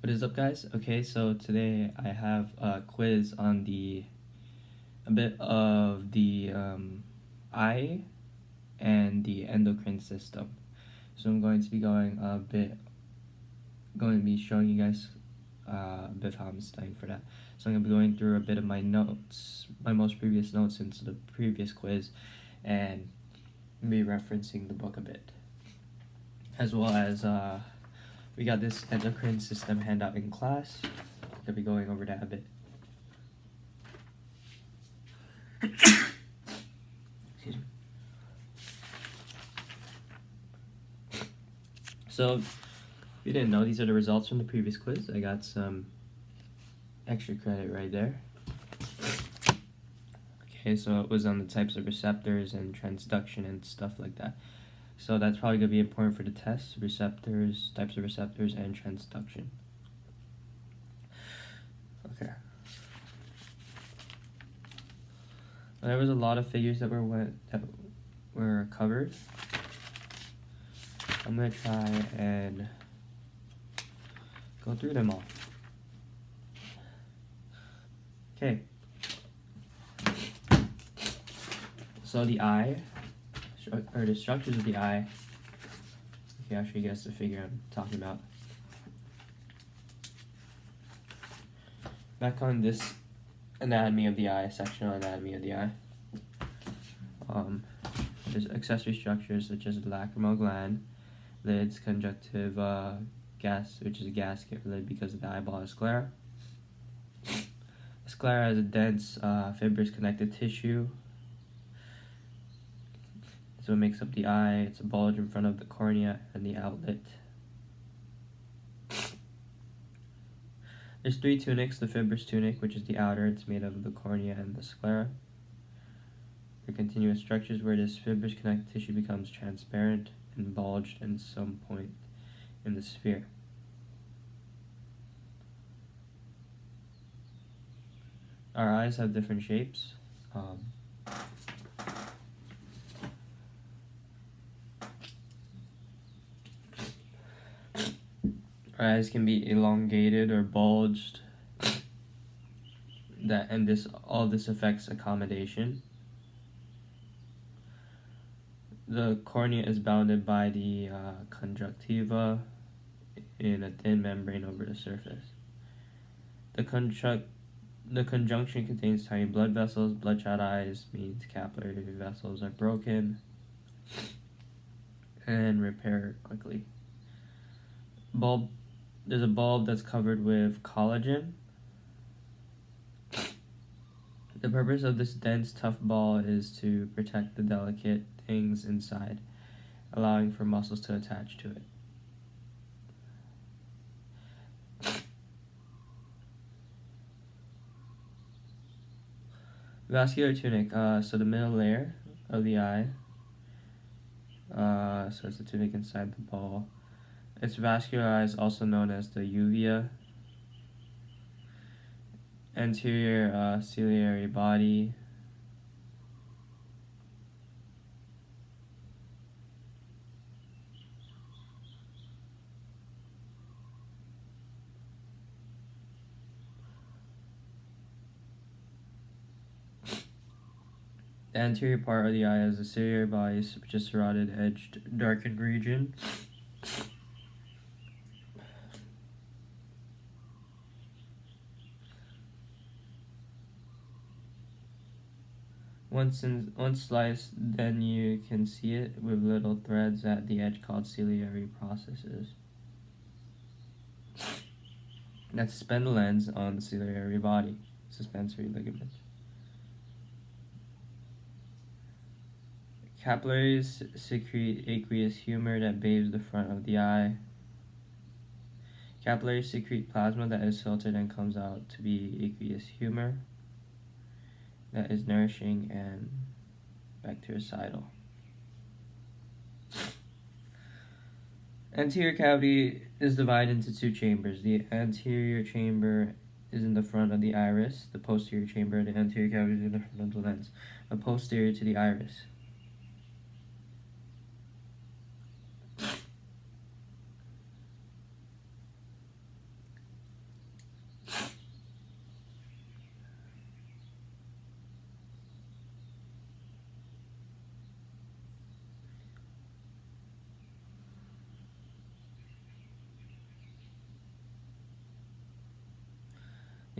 What is up, guys? Okay, so today I have a quiz on a bit of the eye and the endocrine system. So I'm going to be going to be showing you guys a bit of how I'm studying for that. So I'm going to be going through a bit of my notes, my most previous notes into the previous quiz, and be referencing the book a bit, as well as we got this endocrine system handout in class. I'll be going over that a bit. Excuse me. So, if you didn't know, these are the results from the previous quiz. I got some extra credit right there. Okay, so it was on the types of receptors and transduction and stuff like that. So that's probably going to be important for the test: receptors, types of receptors, and transduction. Okay. There was a lot of figures that were covered. I'm going to try and go through them all. Okay. So the eye, or the structures of the eye. Okay, I'll show you guys the figure I'm talking about. Back on this anatomy of the eye, sectional anatomy of the eye. There's accessory structures such as the lacrimal gland, lids, conjunctive gas, which is a gasket lid because of the eyeball, and sclera. The sclera is a dense fibrous connective tissue. It's what makes up the eye. It's a bulge in front of the cornea and the outlet. There's three tunics: the fibrous tunic, which is the outer, it's made of the cornea and the sclera. They're continuous structures where this fibrous connective tissue becomes transparent and bulged in some point in the sphere. Our eyes have different shapes. Our eyes can be elongated or bulged. All this affects accommodation. The cornea is bounded by the conjunctiva in a thin membrane over the surface. The conjunction contains tiny blood vessels. Bloodshot eyes means capillary vessels are broken and repair quickly. There's a bulb that's covered with collagen. The purpose of this dense, tough ball is to protect the delicate things inside, allowing for muscles to attach to it. Vascular tunic, so the middle layer of the eye, so it's the tunic inside the ball. It's vascularized, also known as the uvea. Anterior ciliary body. The anterior part of the eye is the ciliary body, which is serrated, edged, darkened region. Once sliced, then you can see it with little threads at the edge called ciliary processes. That suspend the lens on the ciliary body, suspensory ligament. Capillaries secrete aqueous humor that bathes the front of the eye. Capillaries secrete plasma that is filtered and comes out to be aqueous humor that is nourishing and bactericidal. Anterior cavity is divided into two chambers. The anterior chamber is in the front of the iris. The posterior chamber of the anterior cavity is in the front of the lens, posterior to the iris.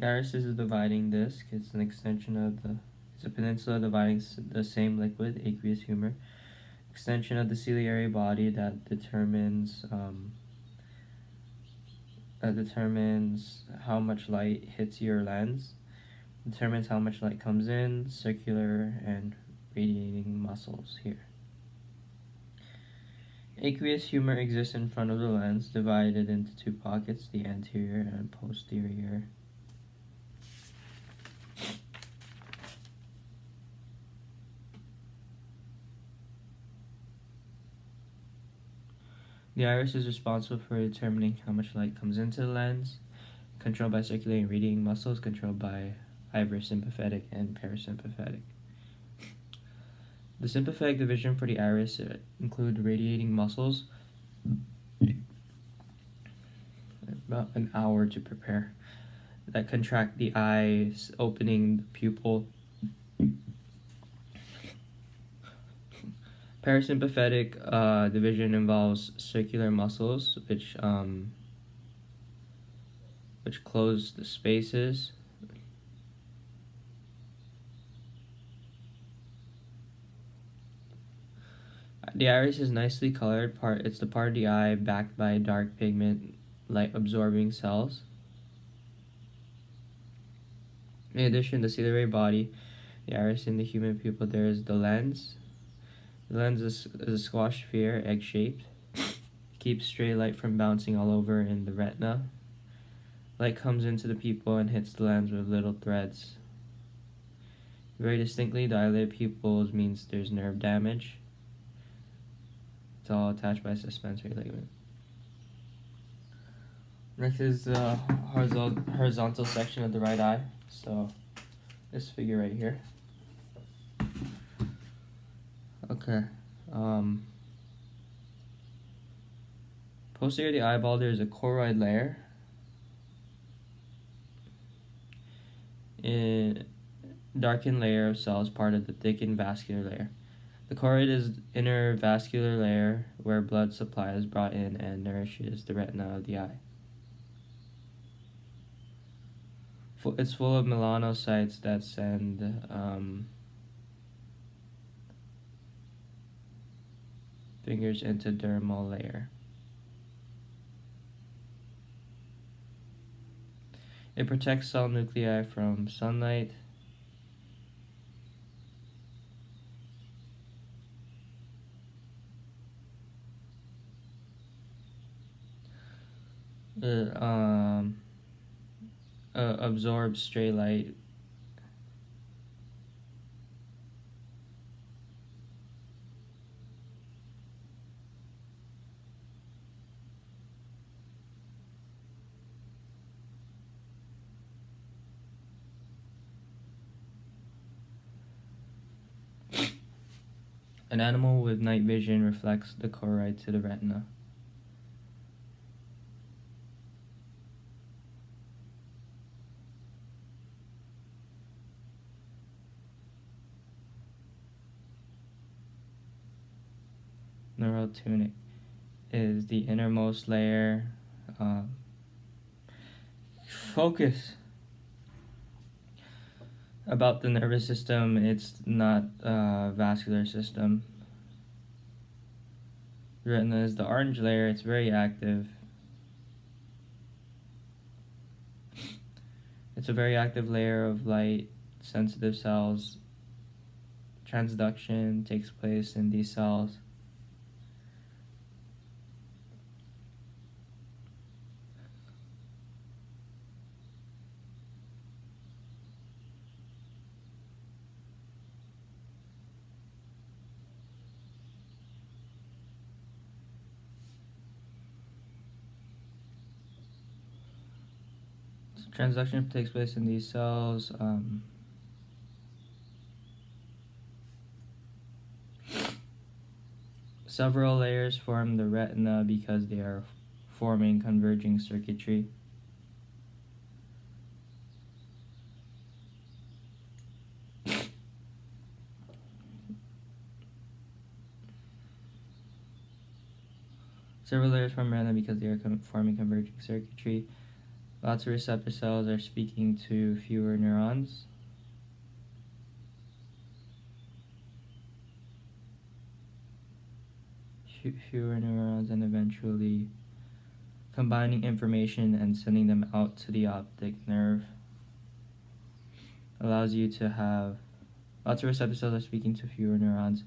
The iris is a dividing disc. It's an extension of it's a peninsula dividing the same liquid, aqueous humor. Extension of the ciliary body that determines how much light hits your lens, determines how much light comes in, circular and radiating muscles here. Aqueous humor exists in front of the lens, divided into two pockets, the anterior and posterior. The iris is responsible for determining how much light comes into the lens, controlled by circulating radiating muscles, controlled by either sympathetic and parasympathetic. The sympathetic division for the iris include radiating muscles, about an hour to prepare, that contract the eyes, opening the pupil. Parasympathetic division involves circular muscles, which close the spaces. The iris is nicely colored. It's the part of the eye backed by dark pigment, light-absorbing cells. In addition, the ciliary body, the iris in the human pupil, there is the lens. The lens is a squash sphere, egg-shaped. Keeps stray light from bouncing all over in the retina. Light comes into the pupil and hits the lens with little threads. Very distinctly dilated pupils means there's nerve damage. It's all attached by a suspensory ligament. Next is the horizontal section of the right eye. So this figure right here. Okay. Posterior to the eyeball, there's a choroid layer. A darkened layer of cells, part of the thickened vascular layer. The choroid is inner vascular layer where blood supply is brought in and nourishes the retina of the eye. It's full of melanocytes that send fingers into dermal layer. It protects cell nuclei from sunlight. It absorbs stray light. An animal with night vision reflects the choroid to the retina. Neural tunic is the innermost layer. Focus. About the nervous system, it's not a vascular system. The retina is the orange layer. It's very active. It's a very active layer of light sensitive cells. Transduction takes place in these cells. Transduction takes place in these cells. Several layers form the retina because they are forming converging circuitry. Several layers form retina because they are forming converging circuitry. Lots of receptor cells are speaking to fewer neurons. Fewer neurons, and eventually combining information and sending them out to the optic nerve. Allows you to have lots of receptor cells are speaking to fewer neurons,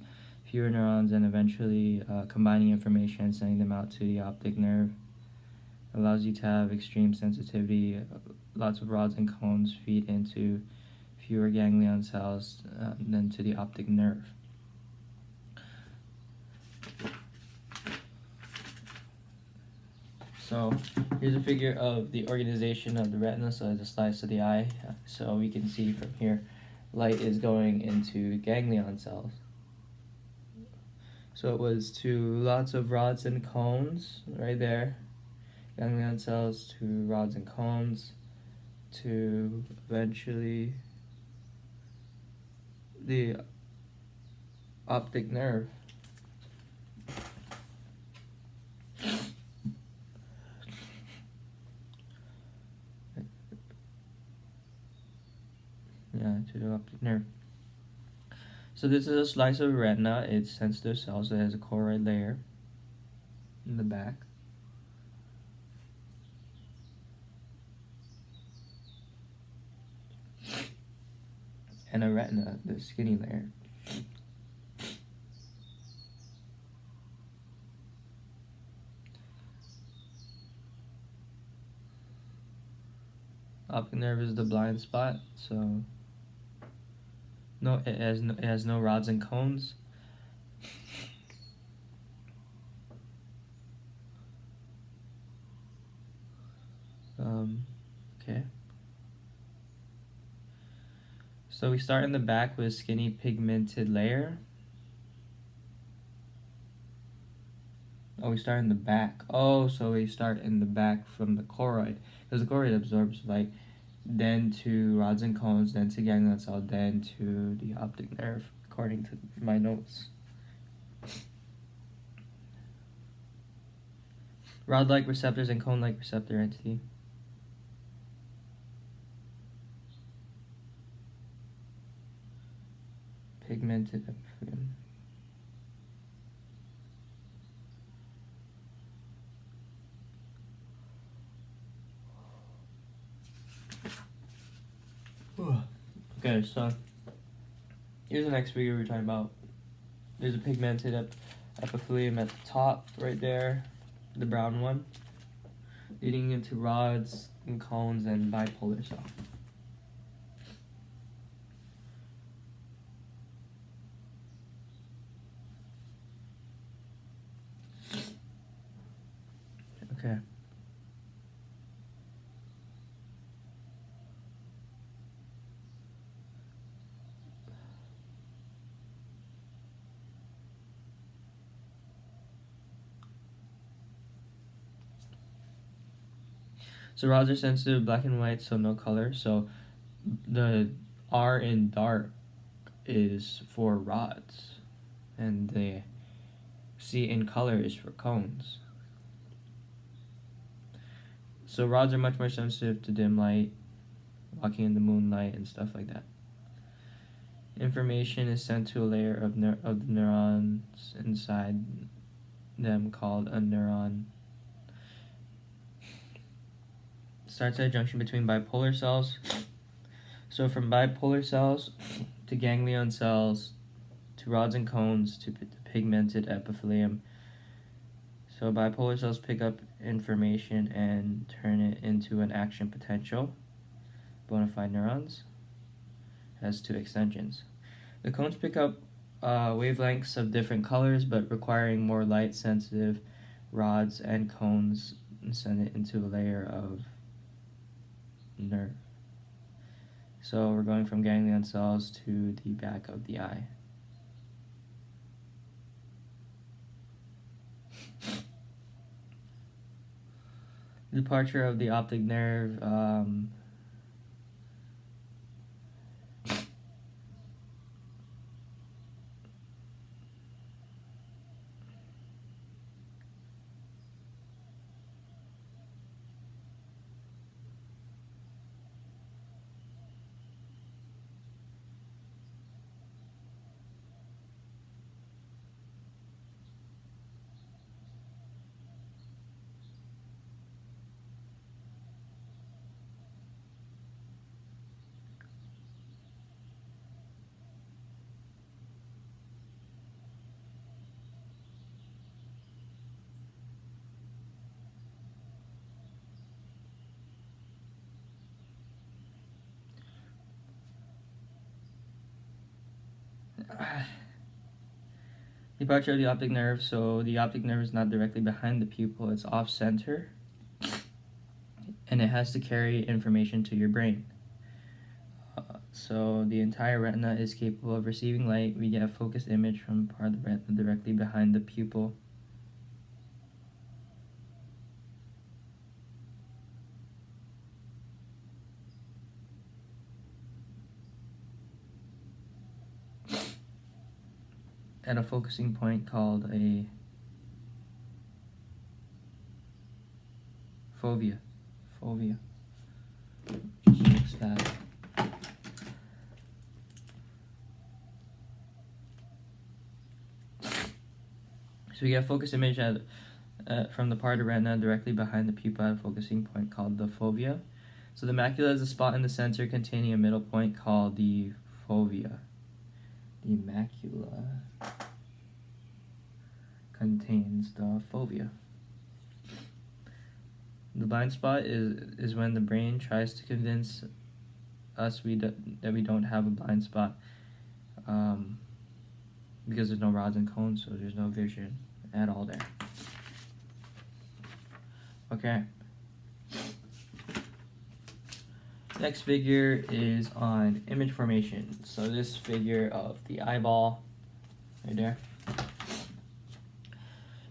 and eventually combining information and sending them out to the optic nerve. Allows you to have extreme sensitivity. Lots of rods and cones feed into fewer ganglion cells than to the optic nerve. So here's a figure of the organization of the retina, so it's a slice of the eye. So we can see from here, light is going into ganglion cells. So it was to lots of rods and cones right there. Ganglion cells to rods and cones to eventually the optic nerve. Yeah, to the optic nerve. So this is a slice of retina. It's sensitive cells. It has a choroid layer in the back. And a retina, the skinny layer. Optic nerve is the blind spot, so it has no rods and cones. Okay. So we start in the back with a skinny pigmented layer. Oh, we start in the back. Oh, so we start in the back from the choroid, because the choroid absorbs light, then to rods and cones, then to ganglion cell, then to the optic nerve, according to my notes. Rod-like receptors and cone-like receptor entity. Pigmented epithelium. Okay, so here's the next figure we're talking about. There's a pigmented epithelium at the top, right there, the brown one, leading into rods and cones and bipolar cell. Okay. So rods are sensitive, black and white, so no color. So the R in dark is for rods, and the C in color is for cones. So rods are much more sensitive to dim light, walking in the moonlight, and stuff like that. Information is sent to a layer of the neurons inside them called a neuron. Starts at a junction between bipolar cells. So from bipolar cells to ganglion cells to rods and cones to the pigmented epithelium. So bipolar cells pick up information and turn it into an action potential. Bona fide neurons has two extensions. The cones pick up wavelengths of different colors, but requiring more light sensitive rods and cones and send it into a layer of nerve. So we're going from ganglion cells to the back of the eye. Departure of the optic nerve. Departure of the optic nerve. So the optic nerve is not directly behind the pupil, it's off center, and it has to carry information to your brain. So the entire retina is capable of receiving light. We get a focused image from part of the retina directly behind the pupil. At a focusing point called a fovea. Just mix that. So we get a focus image from the part of the retina directly behind the pupil at a focusing point called the fovea. So the macula is a spot in the center containing a middle point called the fovea. The macula contains the fovea. The blind spot is when the brain tries to convince us that we don't have a blind spot, because there's no rods and cones, so there's no vision at all there. Okay. Next figure is on image formation. So this figure of the eyeball, right there.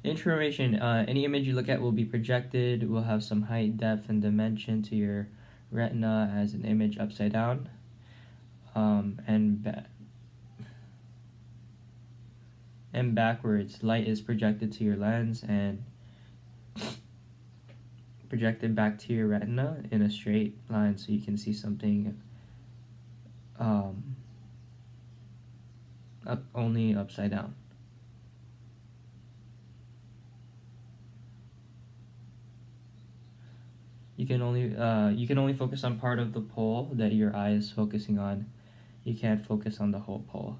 Information, any image you look at will be projected, will have some height, depth, and dimension to your retina as an image upside down. And backwards, light is projected to your lens and projected back to your retina in a straight line so you can see something only upside down. You can only focus on part of the pole that your eye is focusing on. You can't focus on the whole pole.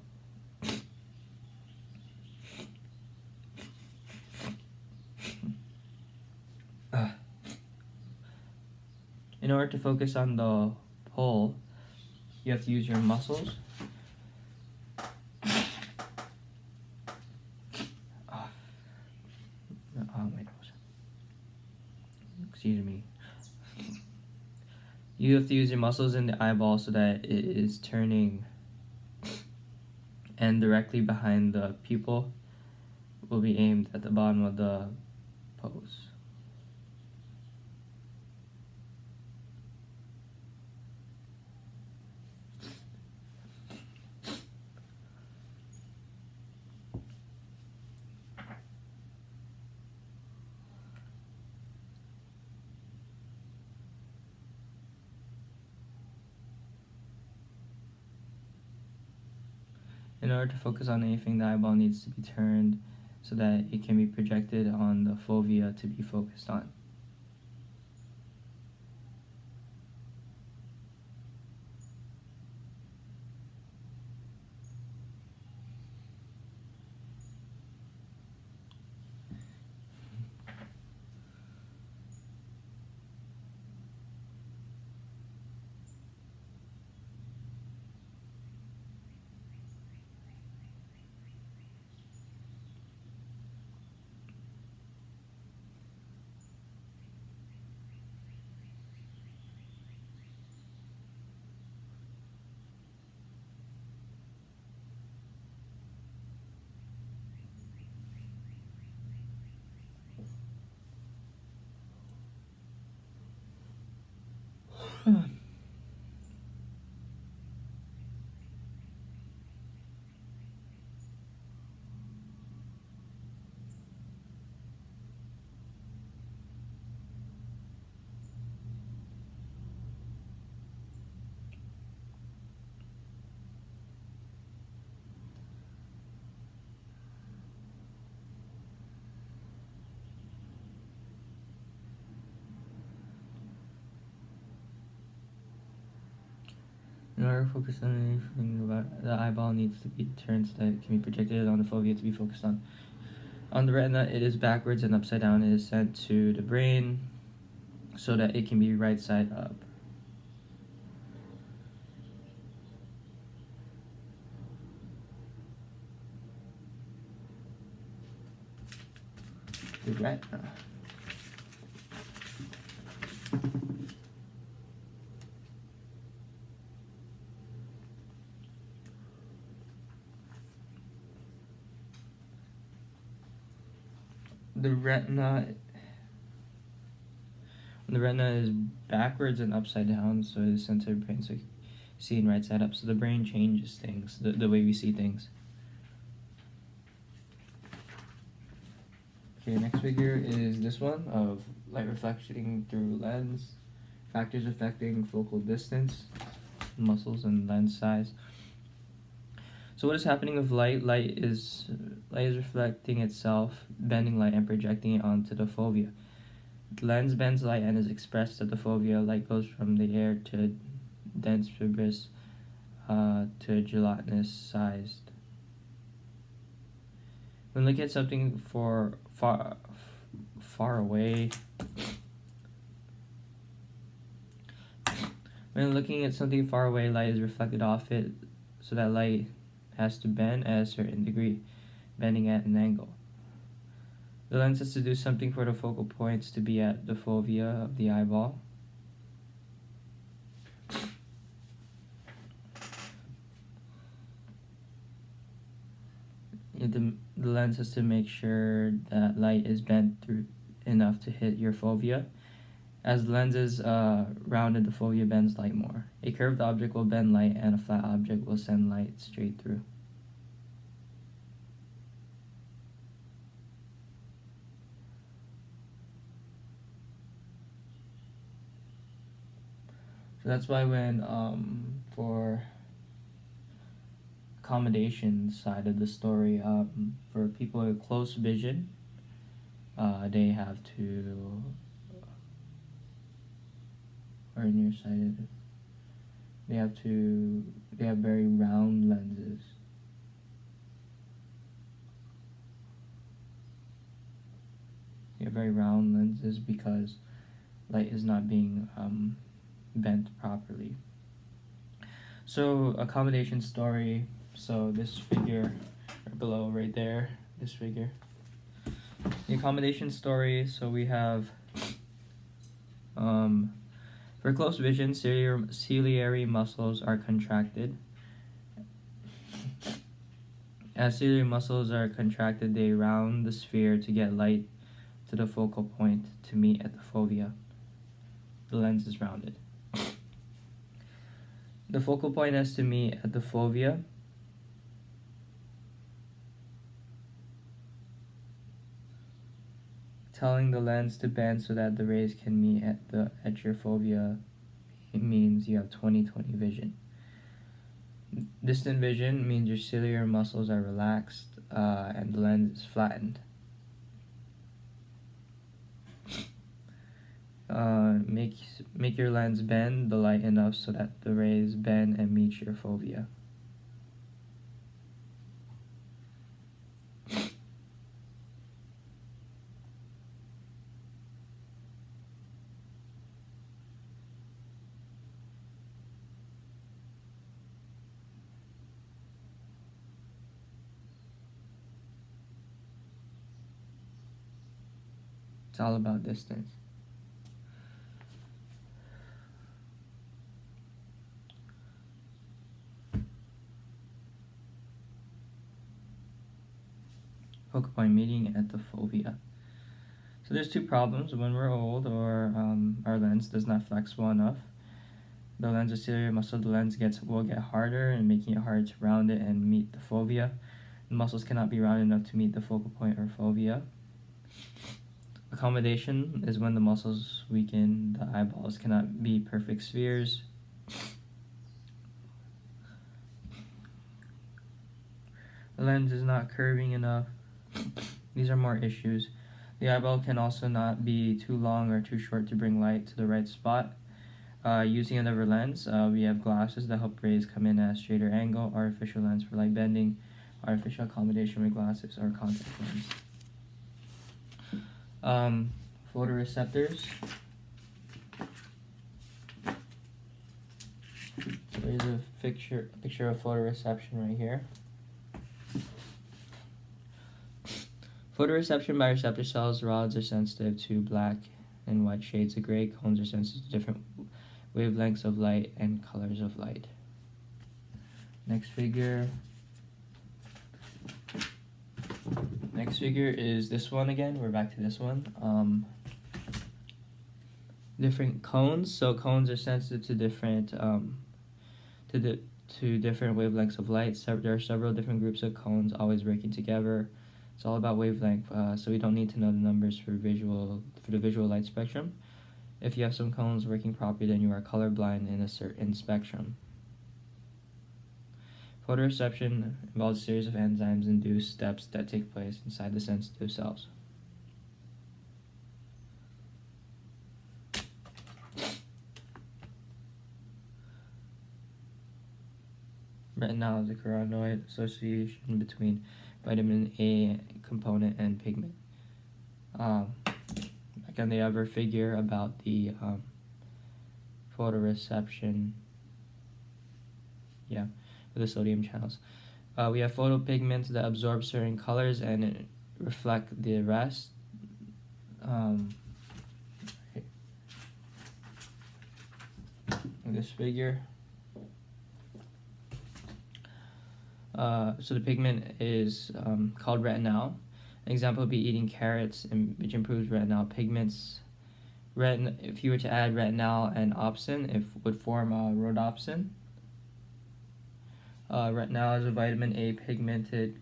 In order to focus on the pole, you have to use your muscles. Oh, my nose. Excuse me. You have to use your muscles in the eyeball so that it is turning, and directly behind the pupil will be aimed at the bottom of the pose. In order to focus on anything, the eyeball needs to be turned so that it can be projected on the fovea to be focused on. In order to focus on anything, the eyeball needs to be turned so that it can be projected on the fovea to be focused on. On the retina, it is backwards and upside down. It is sent to the brain so that it can be right side up. the retina. The retina, the retina is backwards and upside down, so the center of the brain's like seen right side up. So the brain changes things, the way we see things. Okay, next figure is this one of light reflecting through lens, factors affecting focal distance, muscles, and lens size. So what is happening with light? Light is reflecting itself, bending light and projecting it onto the fovea. The lens bends light and is expressed at the fovea. Light goes from the air to dense fibrous to gelatinous sized. When looking at something far away, light is reflected off it, so that light has to bend at a certain degree, bending at an angle. The lens has to do something for the focal points to be at the fovea of the eyeball. The lens has to make sure that light is bent through enough to hit your fovea. As the lens is rounded, the fovea bends light more. A curved object will bend light, and a flat object will send light straight through. So that's why when for accommodation side of the story, for people with close vision, they have to, or nearsighted, they have very round lenses. They have very round lenses because light is not being bent properly. So accommodation story. So this figure right below, right there, this figure. The accommodation story. So we have for close vision, ciliary muscles are contracted. As ciliary muscles are contracted, they round the sphere to get light to the focal point to meet at the fovea. The lens is rounded. The focal point has to meet at the fovea. Telling the lens to bend so that the rays can meet at your fovea, it means you have 20/20 vision. Distant vision means your ciliary muscles are relaxed and the lens is flattened. Make your lens bend the light enough so that the rays bend and meet your fovea. It's all about distance. Focal point meeting at the fovea. So there's two problems. When we're old or our lens does not flex well enough, the lens of ciliary muscle, the lens will get harder and making it hard to round it and meet the fovea. The muscles cannot be round enough to meet the focal point or fovea. Accommodation is when the muscles weaken, the eyeballs cannot be perfect spheres. The lens is not curving enough. These are more issues. The eyeball can also not be too long or too short to bring light to the right spot. Using another lens, we have glasses that help rays come in at a straighter angle, artificial lens for light bending, artificial accommodation with glasses, or contact lens. Photoreceptors. So here's a picture of photoreception right here. Photoreception by receptor cells. Rods are sensitive to black and white shades of gray. Cones are sensitive to different wavelengths of light and colors of light. Next figure. Next figure is this one again. We're back to this one. Different cones. So cones are sensitive to different different wavelengths of light. There are several different groups of cones always working together. It's all about wavelength, so we don't need to know the numbers for the visual light spectrum. If you have some cones working properly, then you are colorblind in a certain spectrum. Photoreception involves a series of enzymes-induced steps that take place inside the sensitive cells. Retinal is a carotenoid association between vitamin A component and pigment. Again, they have a figure about the photoreception. Yeah, with the sodium channels. We have photopigments that absorb certain colors and reflect the rest. This figure. So the pigment is called retinal. An example would be eating carrots, which improves retinal pigments. If you were to add retinal and opsin, it would form rhodopsin. Retinal is a vitamin A pigmented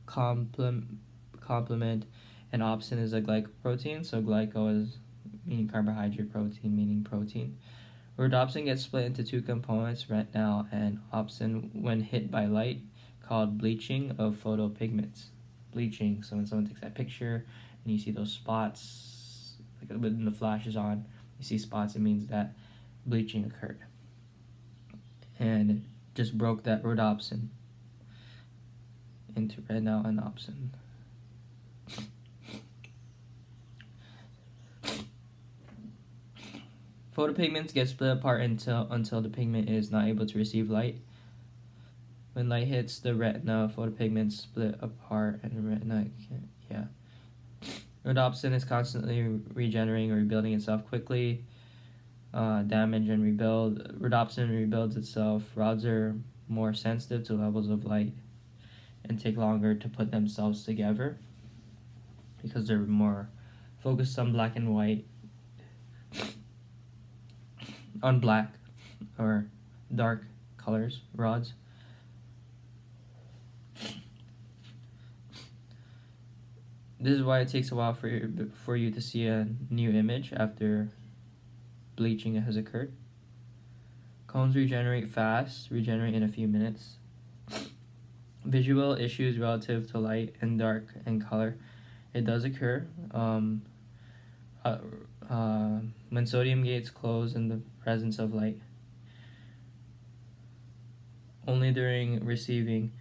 complement, and opsin is a glycoprotein. So glyco is meaning carbohydrate, protein meaning protein. Rhodopsin gets split into two components, retinal and opsin, when hit by light, called bleaching of photopigments. Bleaching, so when someone takes that picture and you see those spots, like when the flash is on, you see spots, it means that bleaching occurred. And it just broke that rhodopsin into retinal and opsin. Photopigments get split apart until the pigment is not able to receive light. When light hits the retina, photopigments split apart and the retina can't. Yeah. Rhodopsin is constantly regenerating or rebuilding itself quickly. Damage and rebuild. Rhodopsin rebuilds itself. Rods are more sensitive to levels of light and take longer to put themselves together because they're more focused on black and white. On black or dark colors, rods. This is why it takes a while for you to see a new image after bleaching has occurred. Cones regenerate fast, regenerate in a few minutes. Visual issues relative to light and dark and color. It does occur. When sodium gates close in the presence of light. Only during receiving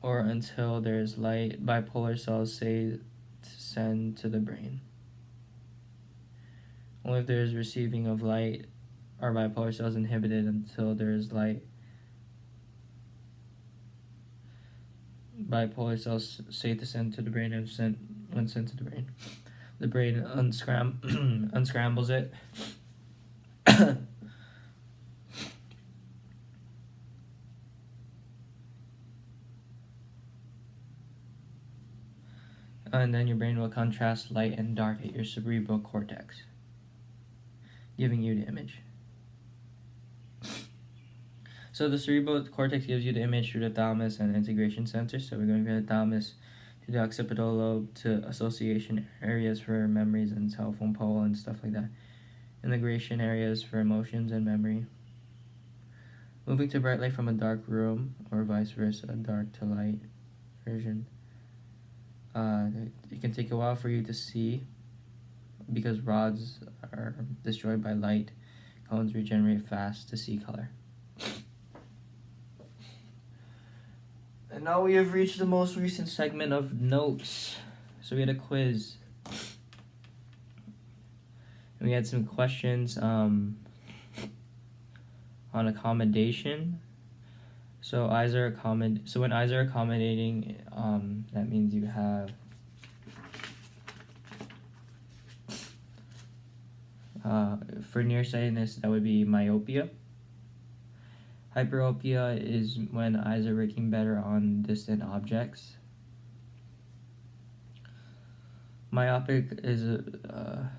or until there is light, bipolar cells say to send to the brain. Only if there is receiving of light are bipolar cells inhibited until there is light. Bipolar cells say to send to the brain and when sent to the brain. The brain unscrambles it. And then your brain will contrast light and dark at your cerebral cortex, giving you the image. So the cerebral cortex gives you the image through the thalamus and integration center. So we're going from the thalamus to the occipital lobe to association areas for memories and telephone pole and stuff like that. Integration areas for emotions and memory. Moving to bright light from a dark room or vice versa, dark to light version. It can take a while for you to see because rods are destroyed by light. Cones regenerate fast to see color. And now we have reached the most recent segment of notes. So we had a quiz. And we had some questions on accommodation. So eyes are So when eyes are accommodating, that means you have for nearsightedness, that would be myopia. Hyperopia is when eyes are working better on distant objects. Myopic is a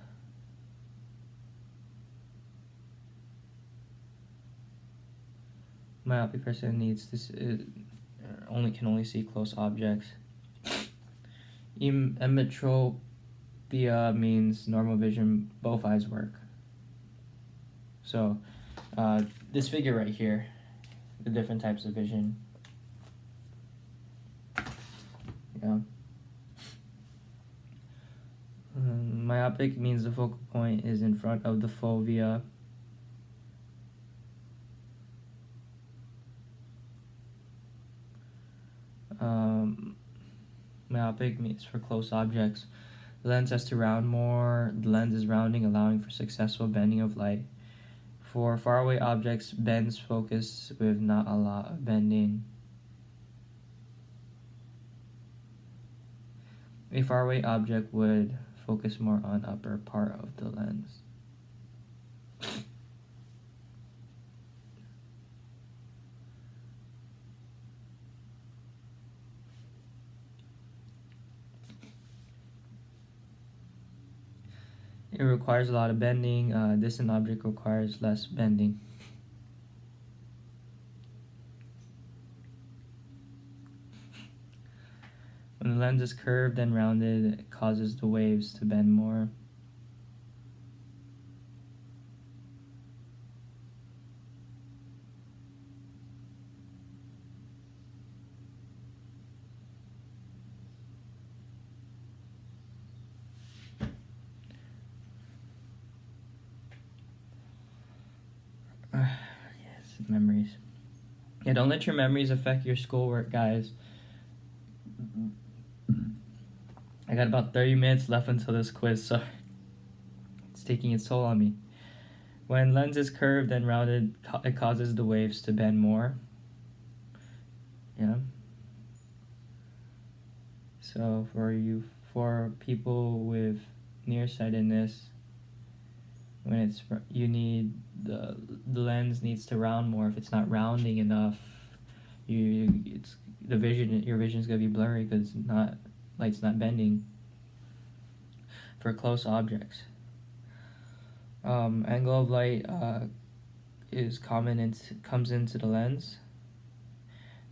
myopic person needs this can only see close objects. Emmetropia means normal vision, both eyes work. So this figure right here, the different types of vision. Yeah. Myopic means the focal point is in front of the fovea. Myopic means for close objects. The lens has to round more. The lens is rounding, allowing for successful bending of light. For faraway objects, bends focus with not a lot of bending. A faraway object would focus more on upper part of the lens. It requires a lot of bending. Distant object requires less bending. When the lens is curved and rounded, it causes the waves to bend more. Yes, memories. Yeah, don't let your memories affect your schoolwork, guys. I got about 30 minutes left until this quiz, so it's taking its toll on me. When lens is curved and rounded, it causes the waves to bend more. Yeah. So for people with nearsightedness, when the lens needs to round more. If it's not rounding enough, your vision is gonna be blurry because light's not bending. For close objects, angle of light comes into the lens.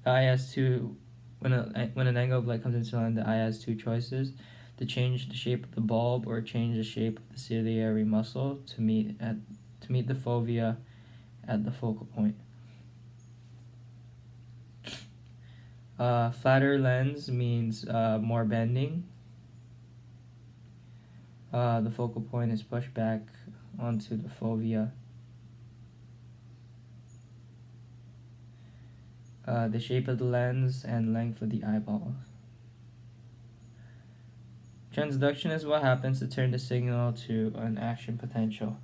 The eye has two. When an angle of light comes into the lens, the eye has two choices: to change the shape of the bulb or change the shape of the ciliary muscle to meet the fovea at the focal point. Flatter lens means more bending. The focal point is pushed back onto the fovea. The shape of the lens and length of the eyeball. Transduction is what happens to turn the signal to an action potential.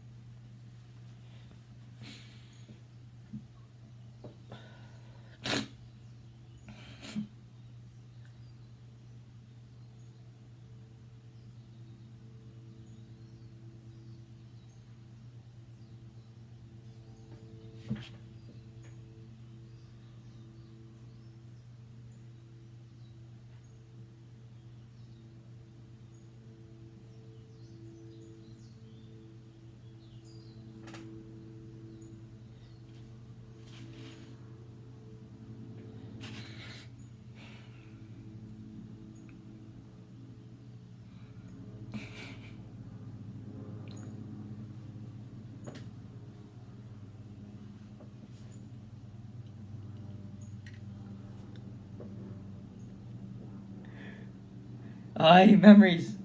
Memories.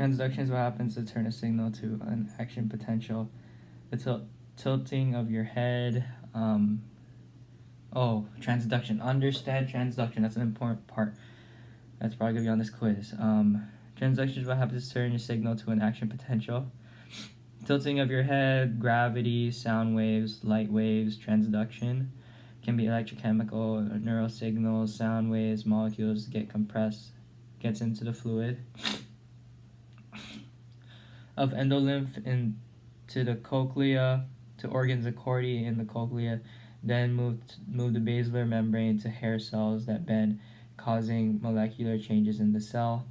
Transduction is what happens to turn a signal to an action potential. The tilting of your head. Transduction. Understand transduction. That's an important part. That's probably going to be on this quiz. Transduction is what happens to turn your signal to an action potential. Tilting of your head, gravity, sound waves, light waves, transduction. Can be electrochemical, neural signals, sound waves, molecules get compressed, gets into the fluid. Of endolymph into the cochlea, to organs of Corti in the cochlea, then move the basilar membrane to hair cells that bend, causing molecular changes in the cell,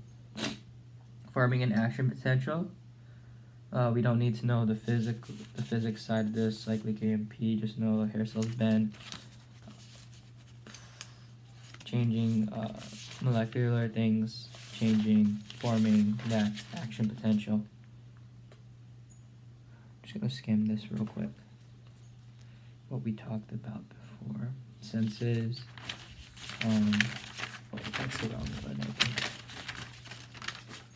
forming an action potential. We don't need to know the physics side of this, cyclic AMP, just know hair cells bend, changing molecular things, forming that action potential. Just gonna skim this real quick. What we talked about before. Senses. That's the wrong one, I think.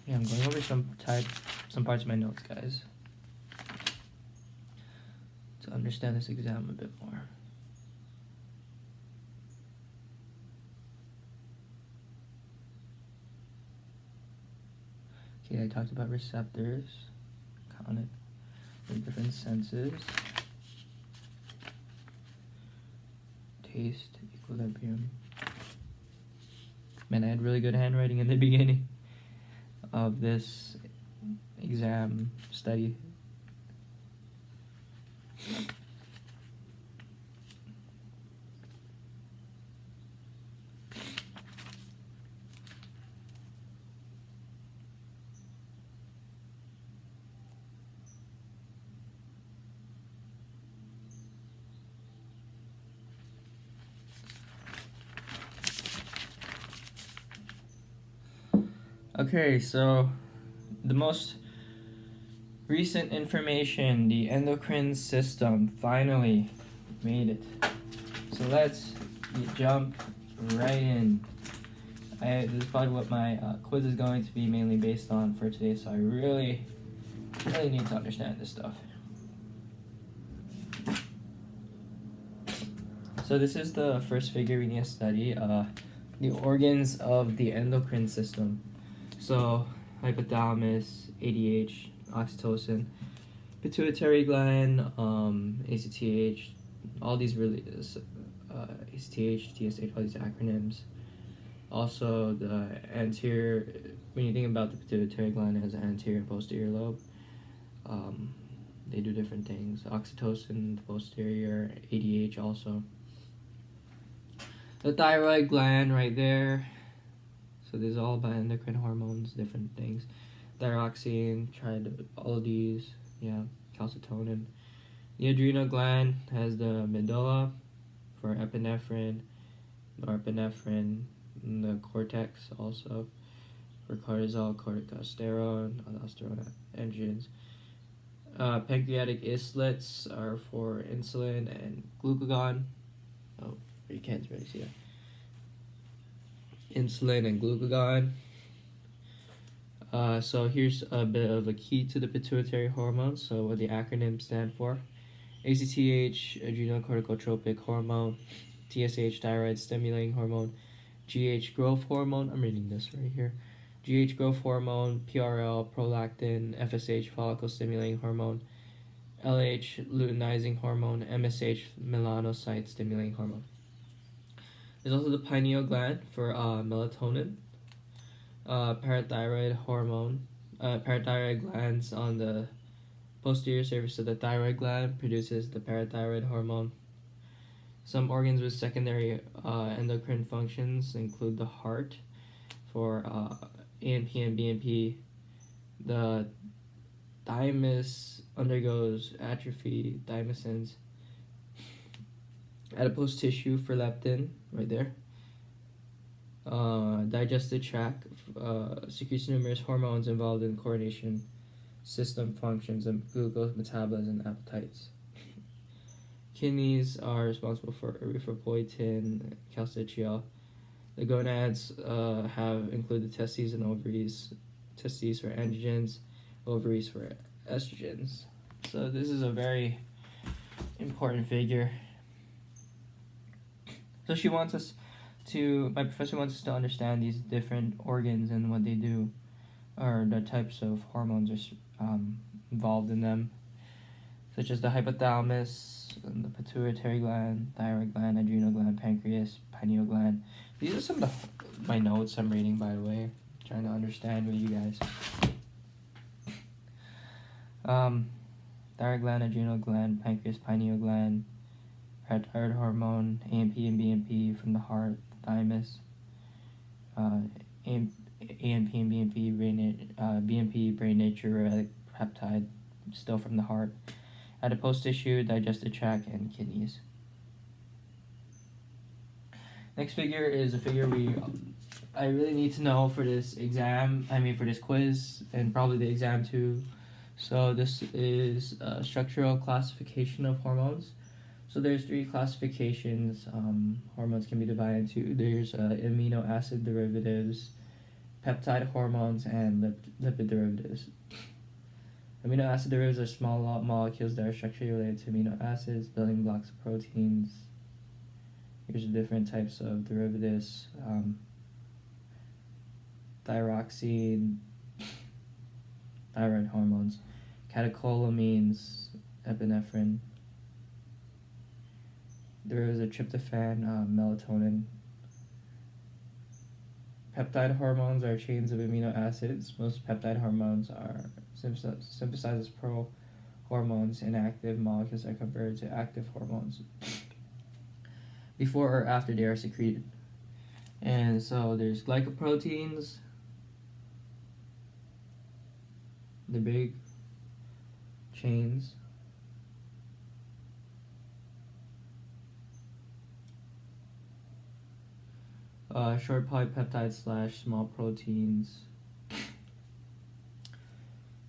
Yeah, I'm going over some parts of my notes, guys, to understand this exam a bit more. Okay, I talked about receptors, counted the different senses, taste, equilibrium. Man, I had really good handwriting in the beginning of this exam study. Okay, so the most recent information, the endocrine system finally made it. So let's jump right in. This is probably what my quiz is going to be mainly based on for today, so I really need to understand this stuff. So this is the first figure we need to study, the organs of the endocrine system. So hypothalamus, ADH, oxytocin, pituitary gland, ACTH, all these really, ACTH, TSH, all these acronyms. Also the anterior, when you think about the pituitary gland, it has an anterior and posterior lobe. They do different things. Oxytocin, the posterior, ADH also. The thyroid gland right there. So this is all about endocrine hormones, different things. Thyroxine, all of these, calcitonin. The adrenal gland has the medulla for epinephrine, norepinephrine, and the cortex also for cortisol, corticosterone, aldosterone, androgens. Pancreatic islets are for insulin and glucagon. Oh, you can't really see that. Insulin and glucagon. So here's a bit of a key to the pituitary hormones. So what the acronyms stand for: ACTH, adrenocorticotropic hormone; TSH, thyroid stimulating hormone; GH, growth hormone. I'm reading this right here. GH, growth hormone; PRL, prolactin; FSH, follicle stimulating hormone; LH, luteinizing hormone; MSH, melanocyte stimulating hormone. There's also the pineal gland for melatonin. Parathyroid hormone. Parathyroid glands on the posterior surface of the thyroid gland produces the parathyroid hormone. Some organs with secondary endocrine functions include the heart for ANP and BNP. The thymus undergoes atrophy, thymusins. Adipose tissue for leptin, right there. Digestive tract secretes numerous hormones involved in coordination system functions and glucose metabolism and appetites. Kidneys are responsible for erythropoietin, calcitriol. The gonads include the testes and ovaries, testes for androgens, ovaries for estrogens. So this is a very important figure. So my professor wants us to understand these different organs and what they do, or the types of hormones are involved in them, such as the hypothalamus, and the pituitary gland, thyroid gland, adrenal gland, pancreas, pineal gland. These are some of my notes I'm reading, by the way, trying to understand with you guys. Thyroid gland, adrenal gland, pancreas, pineal gland, thyroid hormone, AMP and BMP from the heart, thymus, AMP and BMP, BMP, brain natriuretic peptide, still from the heart, adipose tissue, digestive tract, and kidneys. Next figure is a figure I really need to know for this exam, for this quiz, and probably the exam too. So this is a structural classification of hormones. So there's 3 classifications hormones can be divided into. There's amino acid derivatives, peptide hormones, and lipid derivatives. Amino acid derivatives are small molecules that are structurally related to amino acids, building blocks of proteins. Here's the different types of derivatives. Thyroxine, thyroid hormones, catecholamines, epinephrine. There is a tryptophan, melatonin. Peptide hormones are chains of amino acids. Most peptide hormones are synthesized as pro-hormones. Inactive molecules are converted to active hormones before or after they are secreted. And so there's glycoproteins, the big chains. Short polypeptides / small proteins.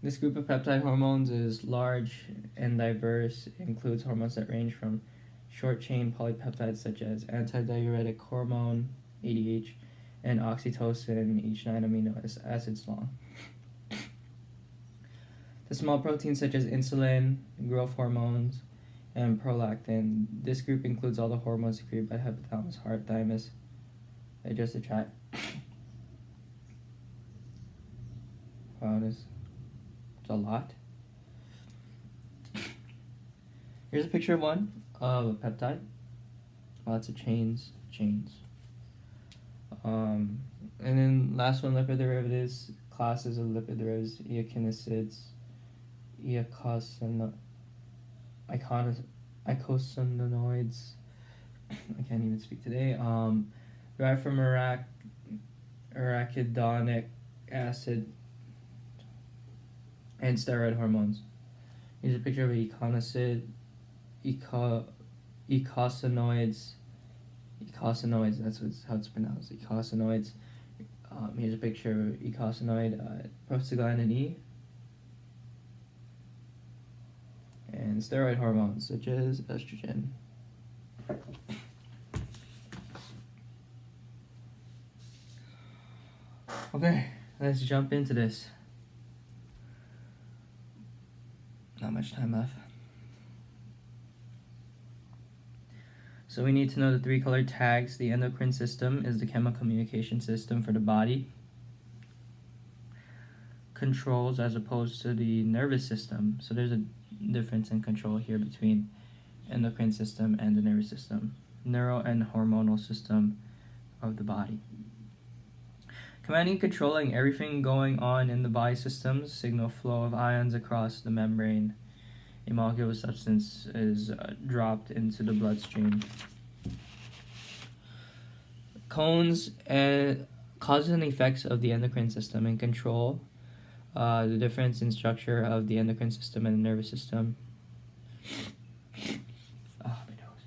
This group of peptide hormones is large and diverse. It includes hormones that range from short-chain polypeptides such as antidiuretic hormone, ADH, and oxytocin, each 9 amino acids long. The small proteins such as insulin, growth hormones, and prolactin. This group includes all the hormones secreted by hypothalamus, heart, thymus, digestive tract. Wow, it's a lot. Here's a picture of one of a peptide. Lots of chains. And then last one, lipid derivatives. Classes of lipid derivatives: eicosanoids, eicosanoids. I can't even speak today. Derived from arachidonic acid and steroid hormones. Here's a picture of eicosanoids. Eicosanoids, that's how it's pronounced. Eicosanoids. Here's a picture of eicosanoid, prostaglandin E, and steroid hormones such as estrogen. Okay, let's jump into this. Not much time left. So we need to know the 3 colored tags. The endocrine system is the chemical communication system for the body. Controls as opposed to the nervous system. So there's a difference in control here between endocrine system and the nervous system. Neural and hormonal system of the body. Commanding and controlling everything going on in the body systems, signal flow of ions across the membrane. A molecule of substance is dropped into the bloodstream. Causes and effects of the endocrine system and control. The difference in structure of the endocrine system and the nervous system. Oh, my nose.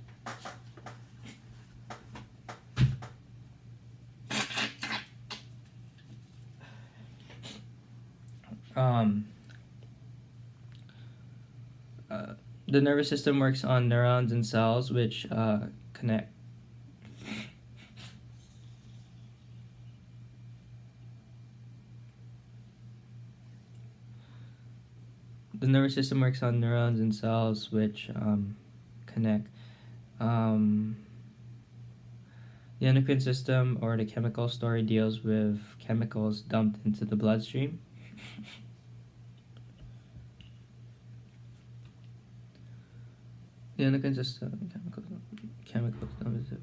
The nervous system works on neurons and cells which connect. The nervous system works on neurons and cells which connect. The endocrine system, or the chemical story, deals with chemicals dumped into the bloodstream. The endocrine system, chemicals dumped into.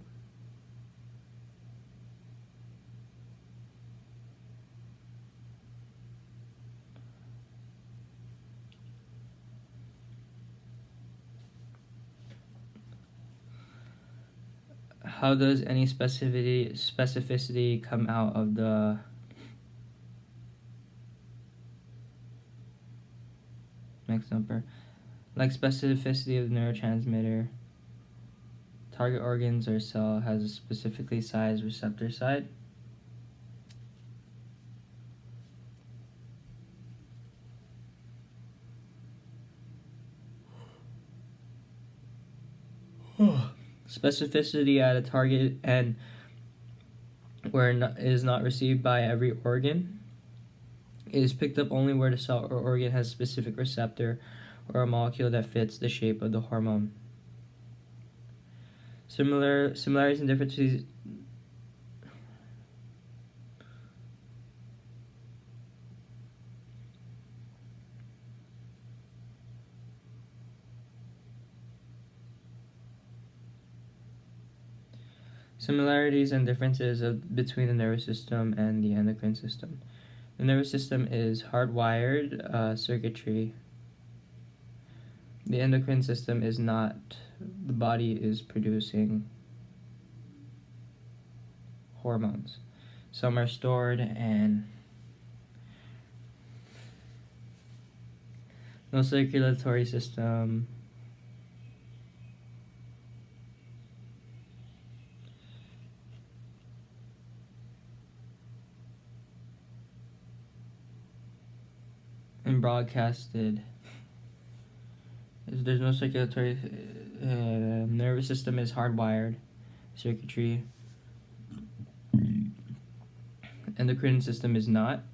How does any specificity come out of the next number? Like specificity of the neurotransmitter, target organs or cell has a specifically sized receptor site. Specificity at a target and where is not received by every organ. It is picked up only where the cell or organ has a specific receptor or a molecule that fits the shape of the hormone. Similarities and differences. Similarities and differences between the nervous system and the endocrine system. The nervous system is hardwired circuitry. The endocrine system is not. The body is producing hormones. Some are stored and no circulatory system. And broadcasted. If there's no circulatory, nervous system is hardwired circuitry. Endocrine system is not.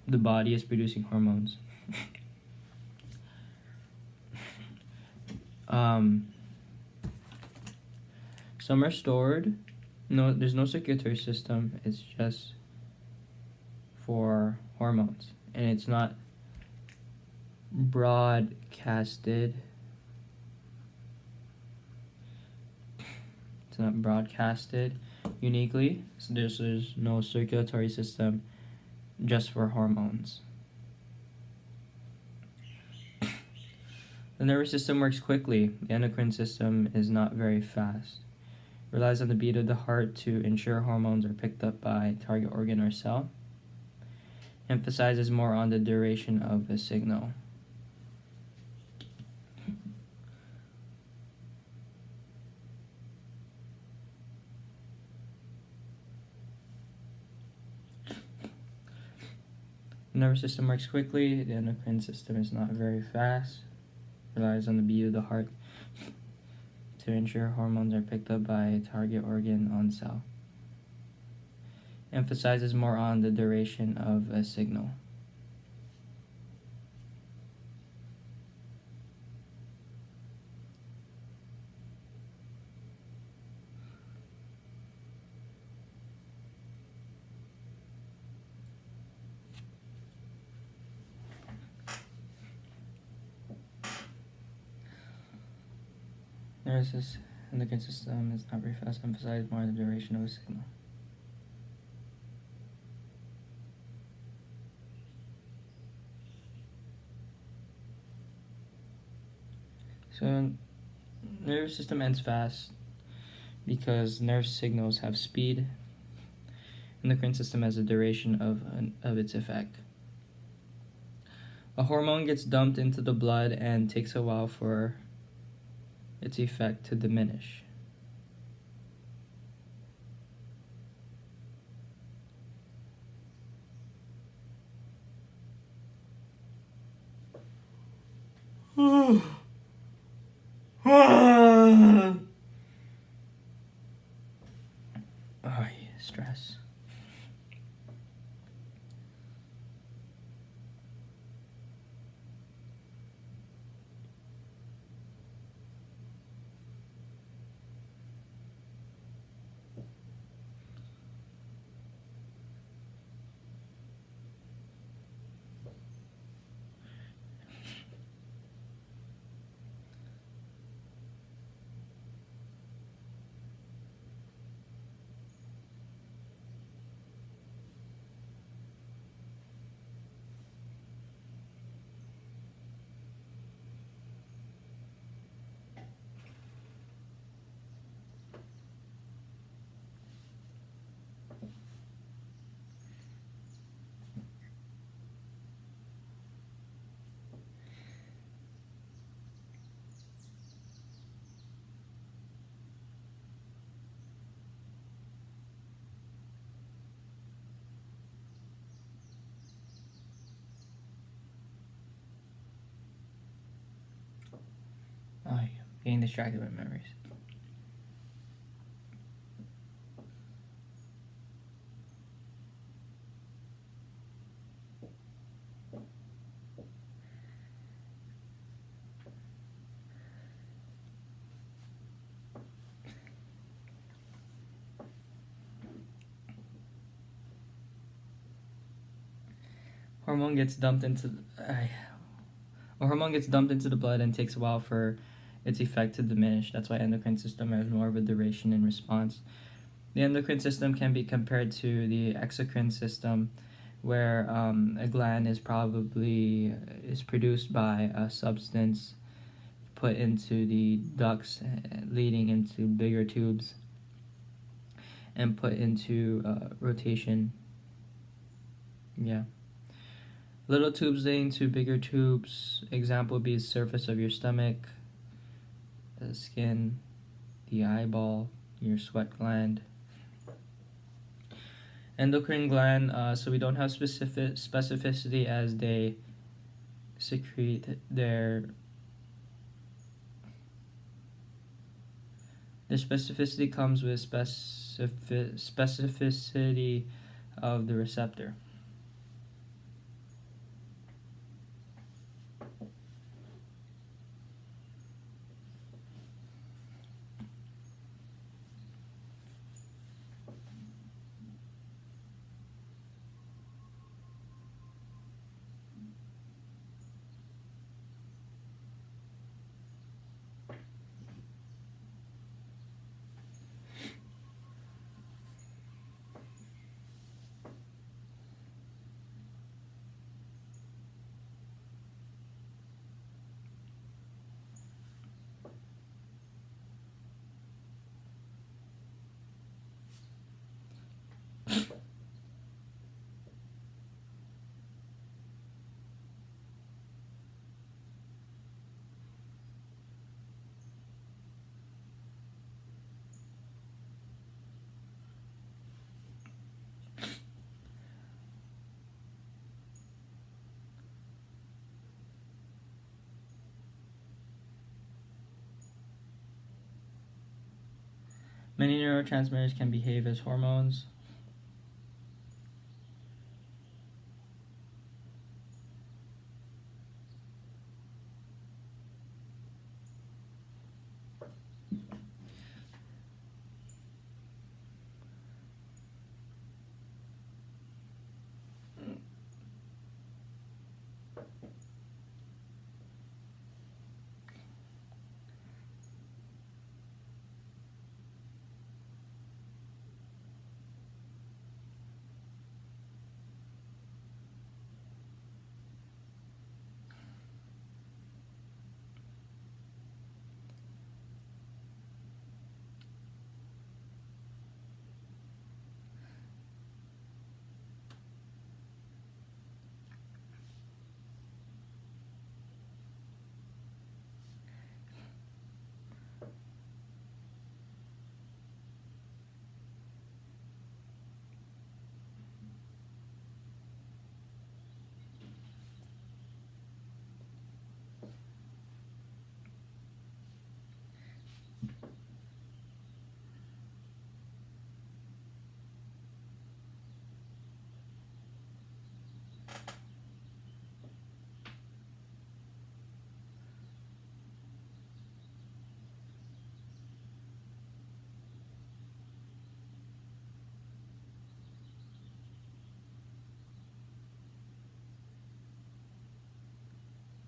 The body is producing hormones. Some are stored. No, there's no circulatory system. It's just for hormones, and it's not broadcasted. It's not broadcasted uniquely. So there's no circulatory system just for hormones. The nervous system works quickly. The endocrine system is not very fast. It relies on the beat of the heart to ensure hormones are picked up by target organ or cell. Emphasizes more on the duration of a signal. The nervous system works quickly. The endocrine system is not very fast. Relies on the beat of the heart to ensure hormones are picked up by a target organ on cell. Emphasizes more on the duration of a signal. Nervous endocrine system is not very fast. Emphasizes more on the duration of a signal. So, nervous system ends fast because nerve signals have speed. Endocrine system has a duration of its effect. A hormone gets dumped into the blood and takes a while for its effect to diminish. Oh, yeah, stress. getting distracted by memories. Hormone gets dumped into a hormone gets dumped into the blood and takes a while for its effect to diminish. That's why endocrine system has more of a duration in response. The endocrine system can be compared to the exocrine system, where a gland is produced by a substance put into the ducts leading into bigger tubes and put into rotation. Yeah. Little tubes leading to bigger tubes. Example would be the surface of your stomach, the skin, the eyeball, your sweat gland. Endocrine gland, so we don't have specificity as they secrete their specificity comes with specificity of the receptor. Many neurotransmitters can behave as hormones.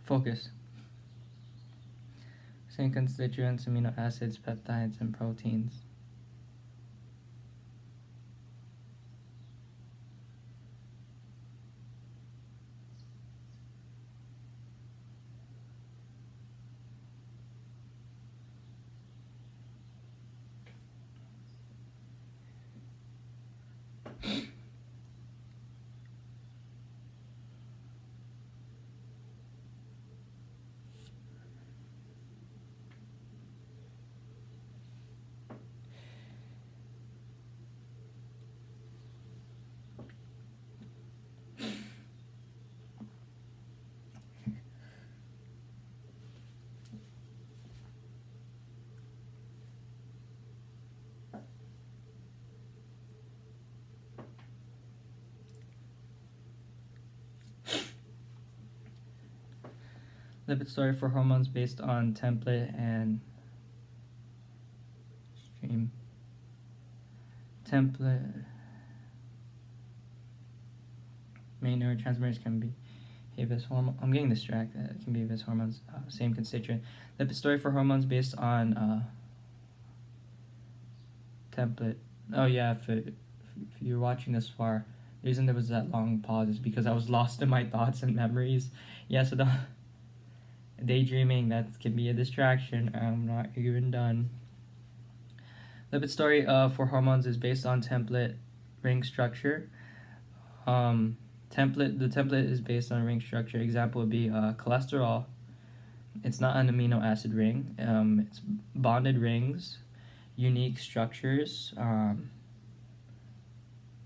Focus. Same constituents, amino acids, peptides, and proteins. Lipid story for hormones based on template and stream. Template. Main neurotransmitters can be as hormone. I'm getting distracted. It can be as hormones. Same constituent. Lipid story for hormones based on template. Oh yeah, if you're watching this far, the reason there was that long pause is because I was lost in my thoughts and memories. Yeah, so the daydreaming, that can be a distraction. I'm not even done. Lipid story for hormones is based on template ring structure. The template is based on ring structure. Example would be cholesterol. It's not an amino acid ring. It's bonded rings, unique structures.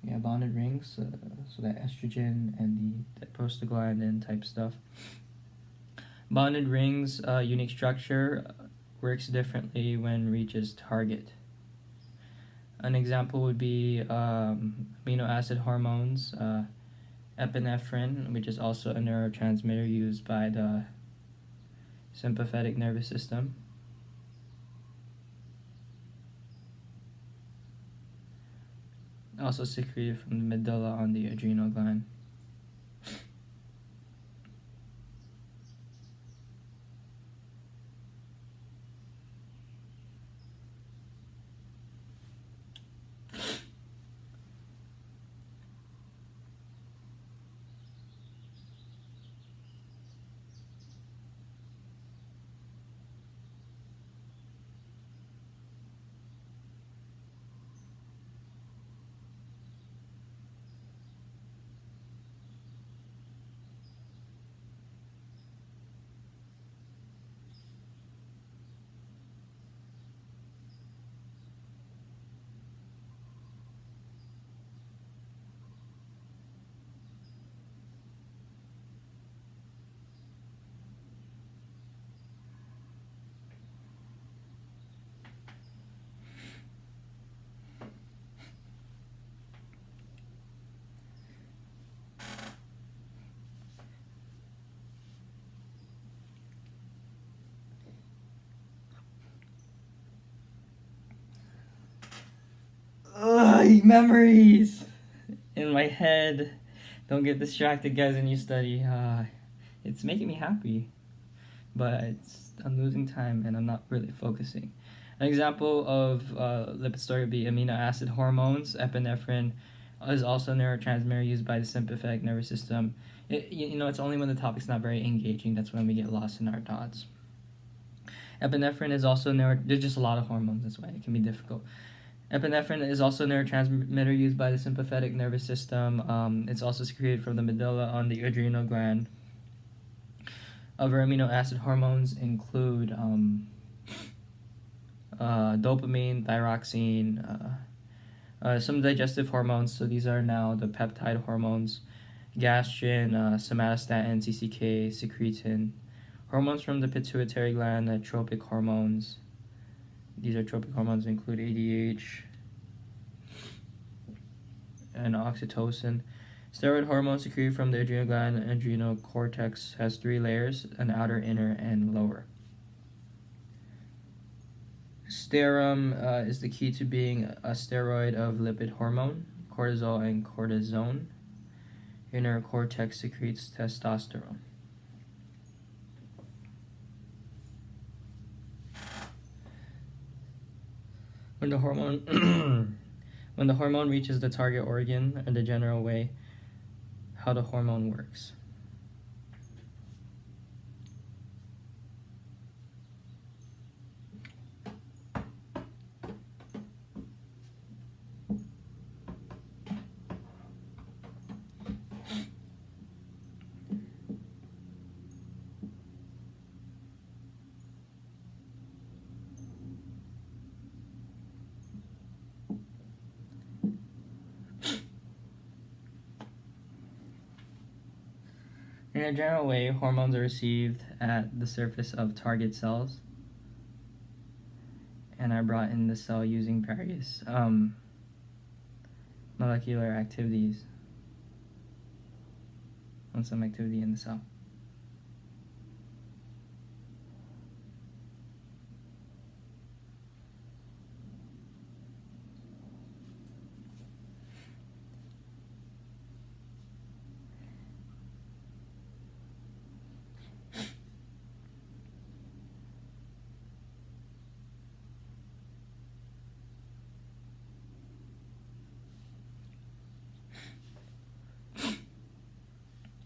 Bonded rings. So that estrogen and the prostaglandin type stuff. Bonded rings, unique structure, works differently when reaches target. An example would be amino acid hormones, epinephrine, which is also a neurotransmitter used by the sympathetic nervous system. Also secreted from the medulla on the adrenal gland. Ugh, memories in my head. Don't get distracted, guys, when you study. It's making me happy, but I'm losing time and I'm not really focusing. An example of lipid story would be amino acid hormones. Epinephrine is also a neurotransmitter used by the sympathetic nervous system. It's only when the topic's not very engaging that's when we get lost in our thoughts. Epinephrine is also there's just a lot of hormones, that's why it can be difficult. Epinephrine is also a neurotransmitter used by the sympathetic nervous system. It's also secreted from the medulla on the adrenal gland. Other amino acid hormones include dopamine, thyroxine, some digestive hormones. So these are now the peptide hormones: gastrin, somatostatin, CCK, secretin. Hormones from the pituitary gland, tropic hormones. These are tropic hormones include ADH and oxytocin. Steroid hormones secreted from the adrenal gland and adrenal cortex has 3 layers: an outer, inner, and lower. Sterum is the key to being a steroid of lipid hormone, cortisol and cortisone. Inner cortex secretes testosterone. When the hormone when the hormone reaches the target organ and the general way how the hormone works. In a general way, hormones are received at the surface of target cells and are brought in the cell using various molecular activities on some activity in the cell.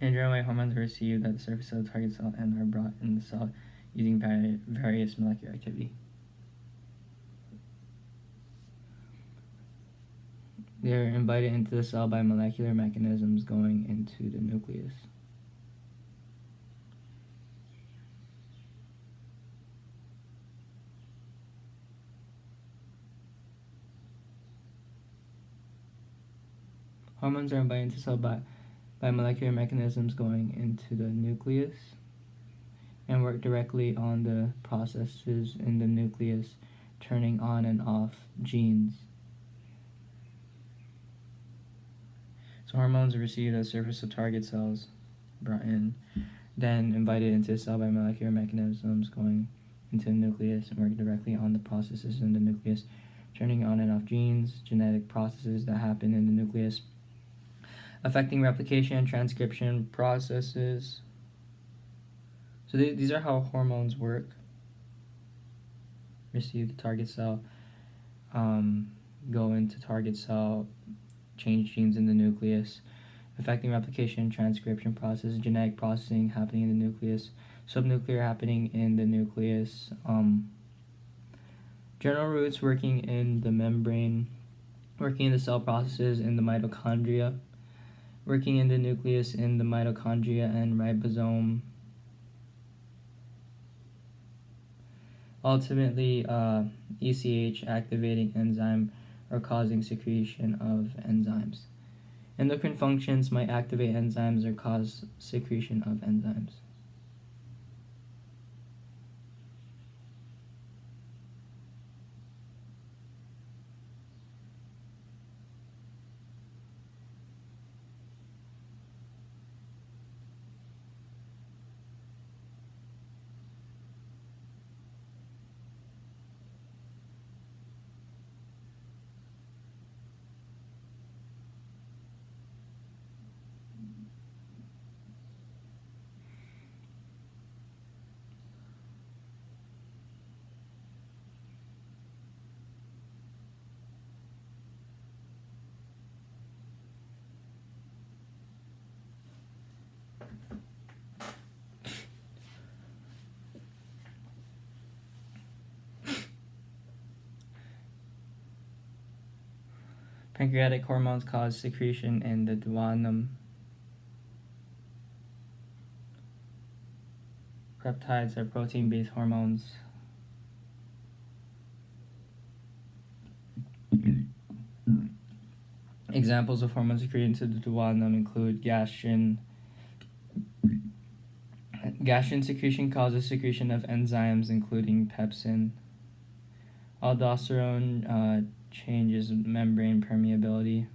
In general way, hormones are received at the surface of the target cell and are brought in the cell using various molecular activity. They are invited into the cell by molecular mechanisms going into the nucleus. Hormones are invited into the cell by molecular mechanisms going into the nucleus and work directly on the processes in the nucleus, turning on and off genes. So hormones are received at the surface of target cells, brought in, then invited into the cell by molecular mechanisms going into the nucleus and work directly on the processes in the nucleus, turning on and off genes, genetic processes that happen in the nucleus, affecting replication and transcription processes. So these are how hormones work. Receive the target cell, go into target cell, change genes in the nucleus, affecting replication and transcription processes, genetic processing happening in the nucleus, subnuclear happening in the nucleus, general roots working in the membrane, working in the cell processes in the mitochondria, working in the nucleus in the mitochondria and ribosome. Ultimately, ECH activating enzyme or causing secretion of enzymes. Endocrine functions might activate enzymes or cause secretion of enzymes. Pancreatic hormones cause secretion in the duodenum. Peptides are protein-based hormones. Examples of hormones secreted into the duodenum include gastrin. Gastrin secretion causes secretion of enzymes including pepsin. Aldosterone changes membrane permeability.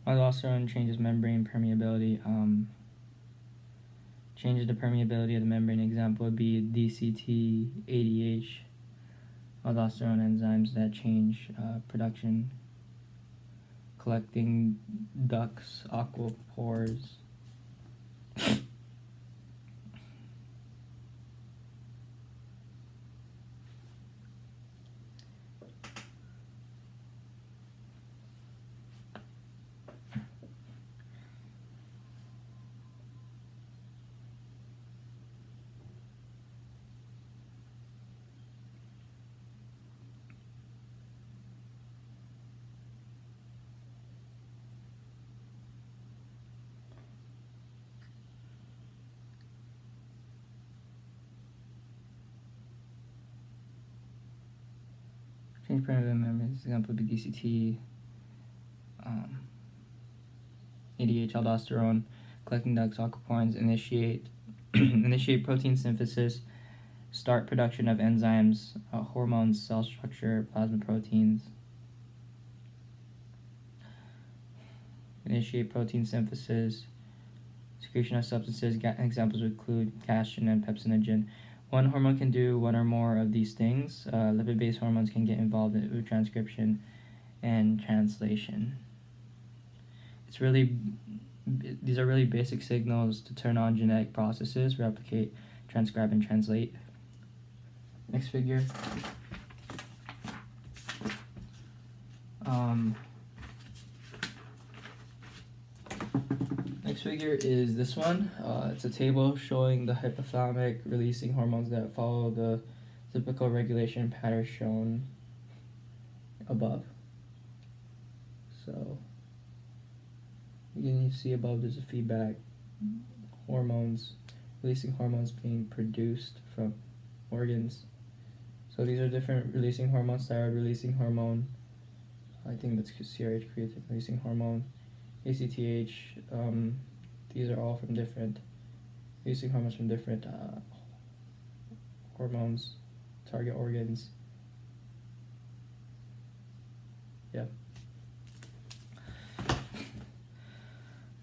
Aldosterone changes membrane permeability. Changes the permeability of the membrane. Example would be DCT, ADH, aldosterone enzymes that change production, collecting ducts, aquapores. Change permeability of membranes. Example would be DCT, ADH, aldosterone, collecting ducts, aquapores, initiate protein synthesis, start production of enzymes, hormones, cell structure, plasma proteins. Initiate protein synthesis, secretion of substances. Examples would include gastrin and pepsinogen. One hormone can do one or more of these things. Lipid-based hormones can get involved in transcription and translation. These are really basic signals to turn on genetic processes, replicate transcribe and translate. Next figure. Next figure is this one. It's a table showing the hypothalamic releasing hormones that follow the typical regulation pattern shown above. So you can see above there's a feedback, hormones, releasing hormones being produced from organs. So these are different releasing hormones: thyroid releasing hormone, I think that's CRH, creatine releasing hormone, ACTH. These are all from different releasing hormones from different hormones, target organs. Yeah.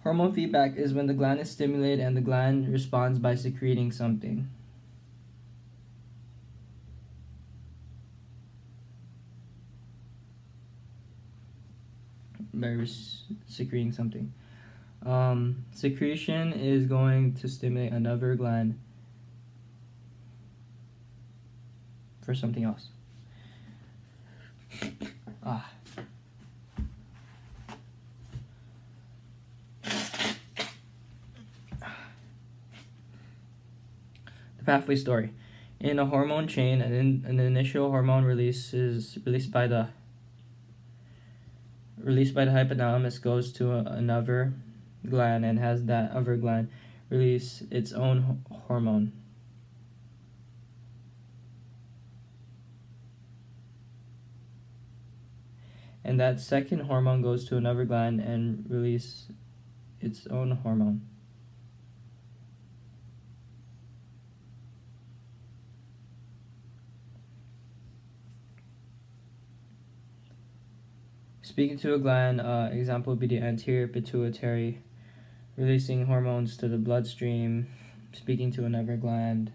Hormone feedback is when the gland is stimulated and the gland responds by secreting something. Secreting something. Secretion is going to stimulate another gland for something else. The pathway story. In a hormone chain, an initial hormone released by the hypothalamus goes to another gland and has that other gland release its own hormone. And that second hormone goes to another gland and release its own hormone. Speaking to a gland, example would be the anterior pituitary, releasing hormones to the bloodstream. Speaking to another gland,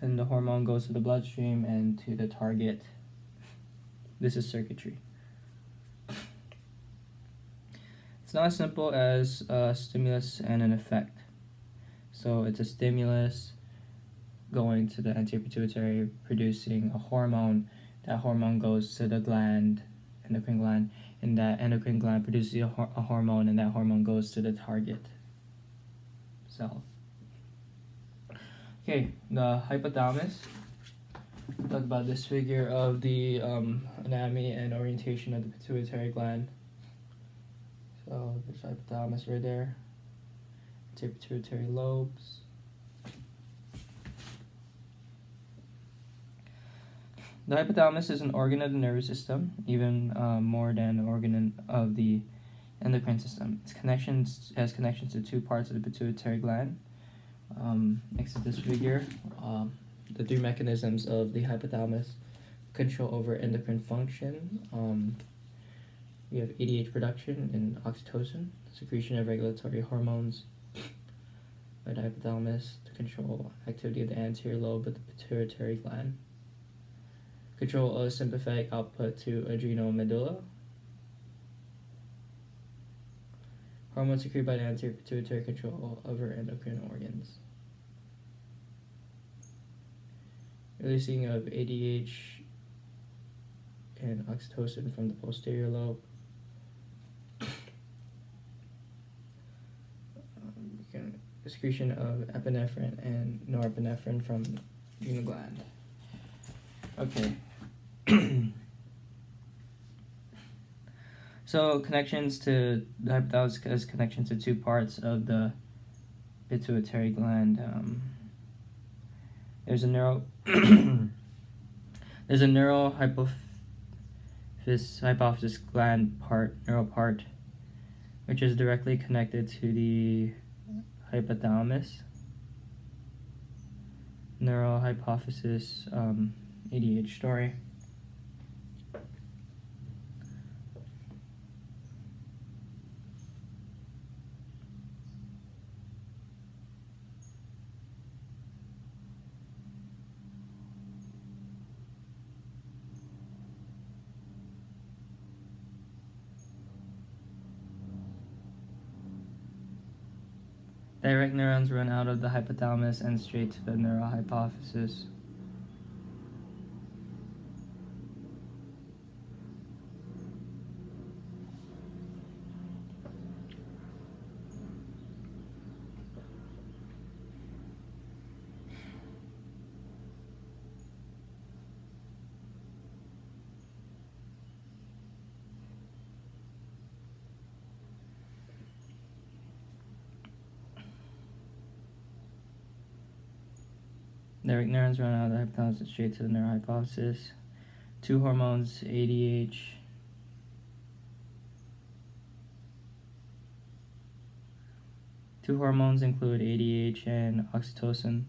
and the hormone goes to the bloodstream and to the target. This is circuitry. It's not as simple as a stimulus and an effect. So it's a stimulus going to the anterior pituitary, producing a hormone. That hormone goes to the gland, endocrine gland, and that endocrine gland produces a hormone, and that hormone goes to the target cell. Okay, the hypothalamus. We'll talk about this figure of the anatomy and orientation of the pituitary gland. So there's hypothalamus right there. Anterior pituitary lobes. The hypothalamus is an organ of the nervous system, even more than an organ of the endocrine system. It has connections to two parts of the pituitary gland. Next to this figure, the three mechanisms of the hypothalamus control over endocrine function. We have ADH production and oxytocin, secretion of regulatory hormones by the hypothalamus to control activity of the anterior lobe of the pituitary gland. Control of sympathetic output to adrenal medulla. Hormones secreted by the anterior pituitary control over endocrine organs. Releasing of ADH and oxytocin from the posterior lobe. Secretion of epinephrine and norepinephrine from the adrenal gland. Okay. So connections to the hypothalamus has connections to two parts of the pituitary gland. There's a neural hypophysis gland neural part, which is directly connected to the hypothalamus. Neural hypophysis ADH story. Direct neurons run out of the hypothalamus and straight to the neural hypophysis. Direct neurons run out of the hypothalamus and straight to the neural hypophysis. Two hormones, ADH. Two hormones include ADH and oxytocin.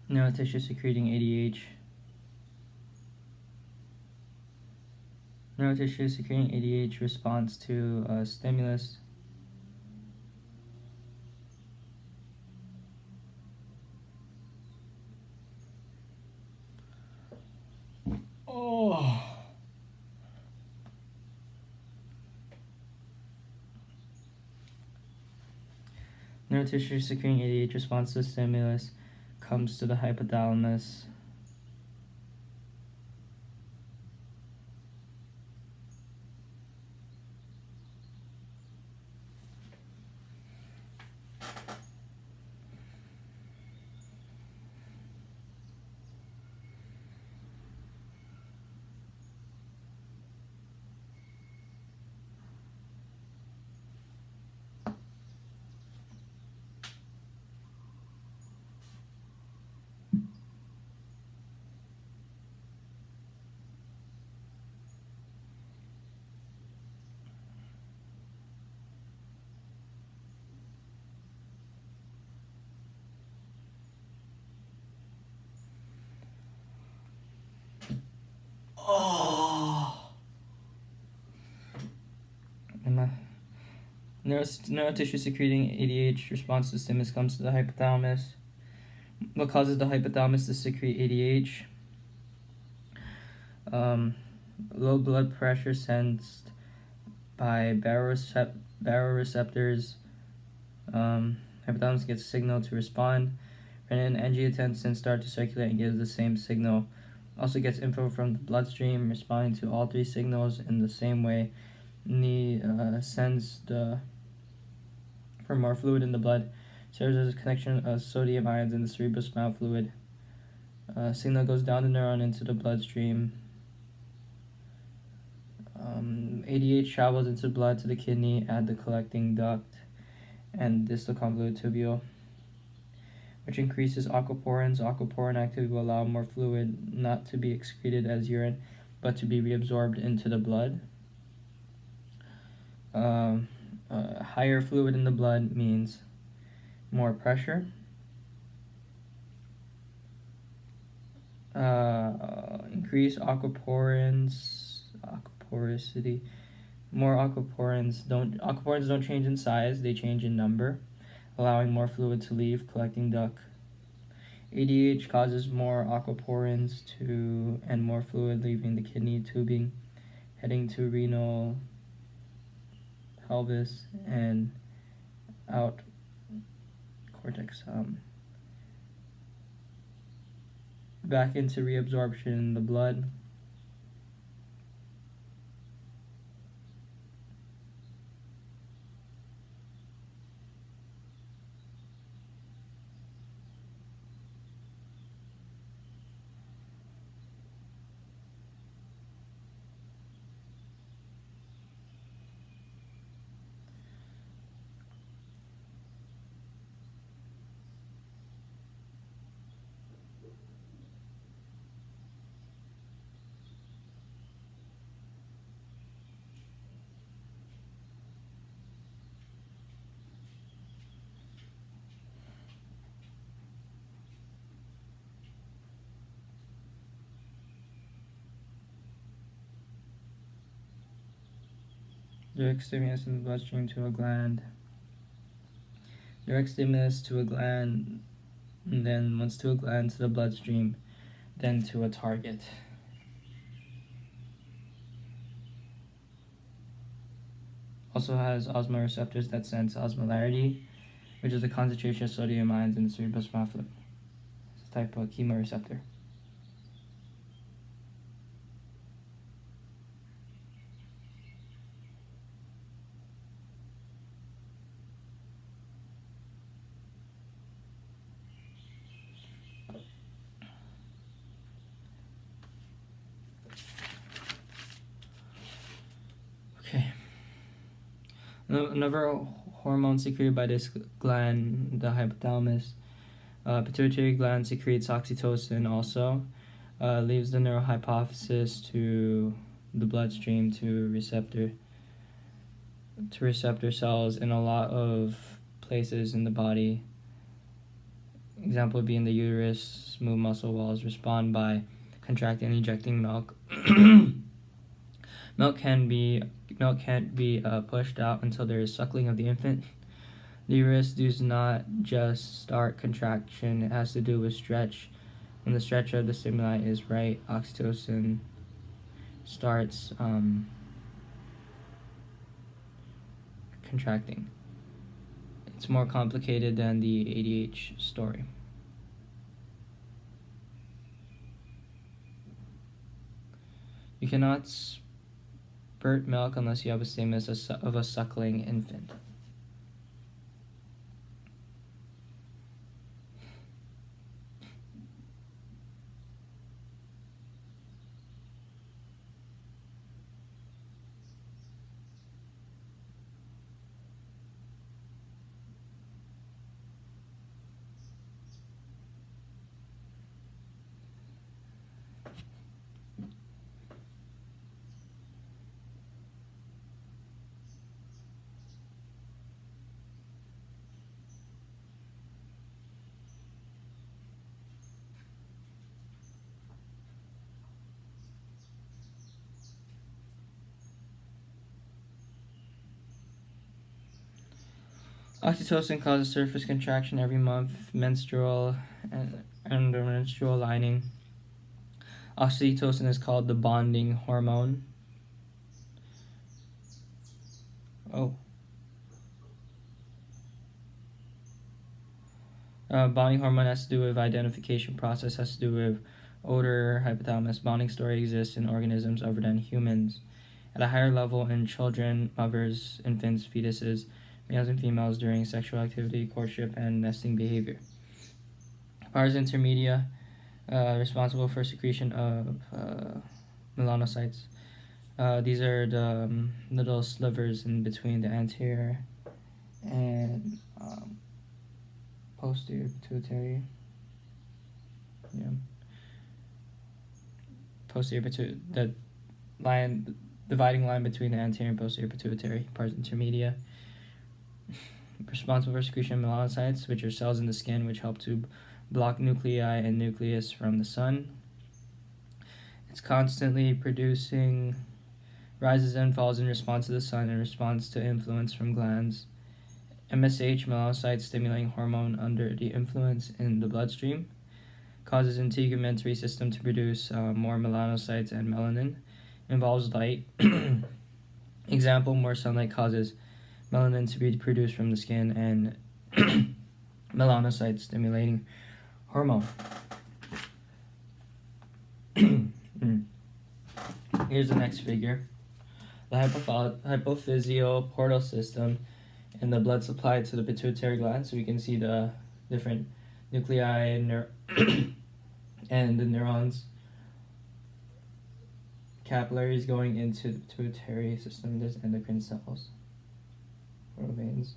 Neural tissue secreting ADH. Neural tissue secreting ADH responds to stimulus. Neural tissue secreting ADH responds to stimulus, comes to the hypothalamus. Neural tissue secreting ADH response to stimulus comes to the hypothalamus. What causes the hypothalamus to secrete ADH? Low blood pressure sensed by baroreceptors. Hypothalamus gets a signal to respond. Renin and angiotensin start to circulate and give the same signal. Also gets info from the bloodstream, responding to all three signals in the same way. Sends for more fluid in the blood. Serves as a connection of sodium ions in the cerebrospinal fluid. Signal goes down the neuron into the bloodstream. ADH travels into the blood to the kidney at the collecting duct and distal convoluted tubule, which increases aquaporins. Aquaporin activity will allow more fluid not to be excreted as urine, but to be reabsorbed into the blood. Higher fluid in the blood means more pressure. Increase aquaporicity. More aquaporins don't change in size, they change in number, allowing more fluid to leave collecting duct. ADH causes more aquaporins and more fluid leaving the kidney tubing, heading to renal, pelvis, and out cortex. Back into reabsorption in the blood. Direct stimulus in the bloodstream to a gland. Direct stimulus to a gland, and then once to a gland to the bloodstream, then to a target. Also has osmoreceptors that sense osmolarity, which is the concentration of sodium ions in the cerebrospinal fluid. It's a type of chemoreceptor. Okay. Another hormone secreted by this gland, the hypothalamus. Pituitary gland secretes oxytocin also. Leaves the neurohypophysis to the bloodstream to receptor cells in a lot of places in the body. Example would be in the uterus. Smooth muscle walls respond by contracting and ejecting milk. Milk can't be pushed out until there is suckling of the infant. The uterus does not just start contraction; it has to do with stretch. When the stretch of the stimuli is right, oxytocin starts contracting. It's more complicated than the ADH story. You cannot spurt milk unless you have a stimulus of a suckling infant. Oxytocin causes surface contraction every month, menstrual and endomenstrual lining. Oxytocin is called the bonding hormone. Bonding hormone has to do with identification process, has to do with odor, hypothalamus. Bonding story exists in organisms other than humans. At a higher level in children, mothers, infants, fetuses, males and females during sexual activity, courtship, and nesting behavior. Pars intermedia, responsible for secretion of melanocytes. These are the little slivers in between the anterior and posterior pituitary. Yeah. Posterior pituitary, the line dividing line between the anterior and posterior pituitary, pars intermedia. Responsible for secretion of melanocytes, which are cells in the skin which help to block nuclei and nucleus from the sun. It's constantly producing, rises and falls in response to the sun in response to influence from glands. MSH, melanocyte stimulating hormone under the influence in the bloodstream, causes integumentary system to produce more melanocytes and melanin. Involves light. Example, more sunlight causes melanin to be produced from the skin and melanocyte stimulating hormone. Here's the next figure. The hypophyseal portal system and the blood supply to the pituitary gland. So we can see the different nuclei and the neurons, capillaries going into the pituitary system. There's endocrine cells, portal veins.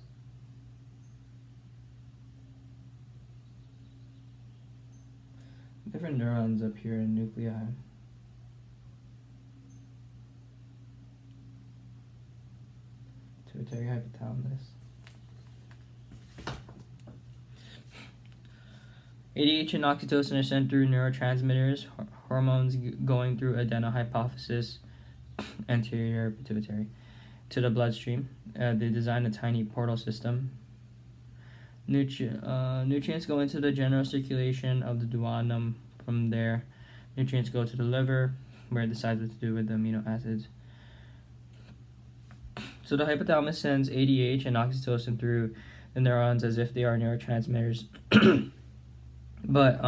Different neurons up here in nuclei. Pituitary hypothalamus. ADH and oxytocin are sent through neurotransmitters, hormones going through adenohypophysis, anterior pituitary, to the bloodstream. They design a tiny portal system. Nutrients go into the general circulation of the duodenum. From there, nutrients go to the liver, where it decides what to do with the amino acids. So the hypothalamus sends ADH and oxytocin through the neurons as if they are neurotransmitters. But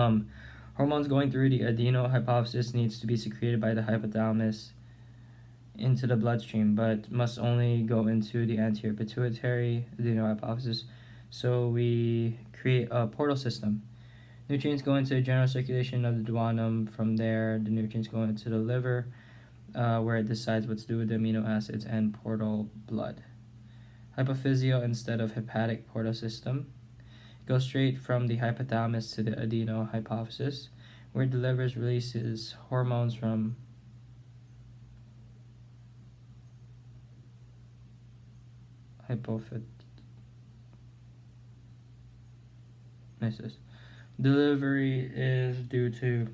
hormones going through the adenohypophysis needs to be secreted by the hypothalamus into the bloodstream, but must only go into the anterior pituitary adenohypophysis. So we create a portal system. Nutrients go into the general circulation of the duodenum. From there, the nutrients go into the liver, where it decides what to do with the amino acids and portal blood. Hypophyseal instead of hepatic portal system. Goes straight from the hypothalamus to the adenohypophysis, where it delivers, releases hormones from hypophysis. Delivery is due to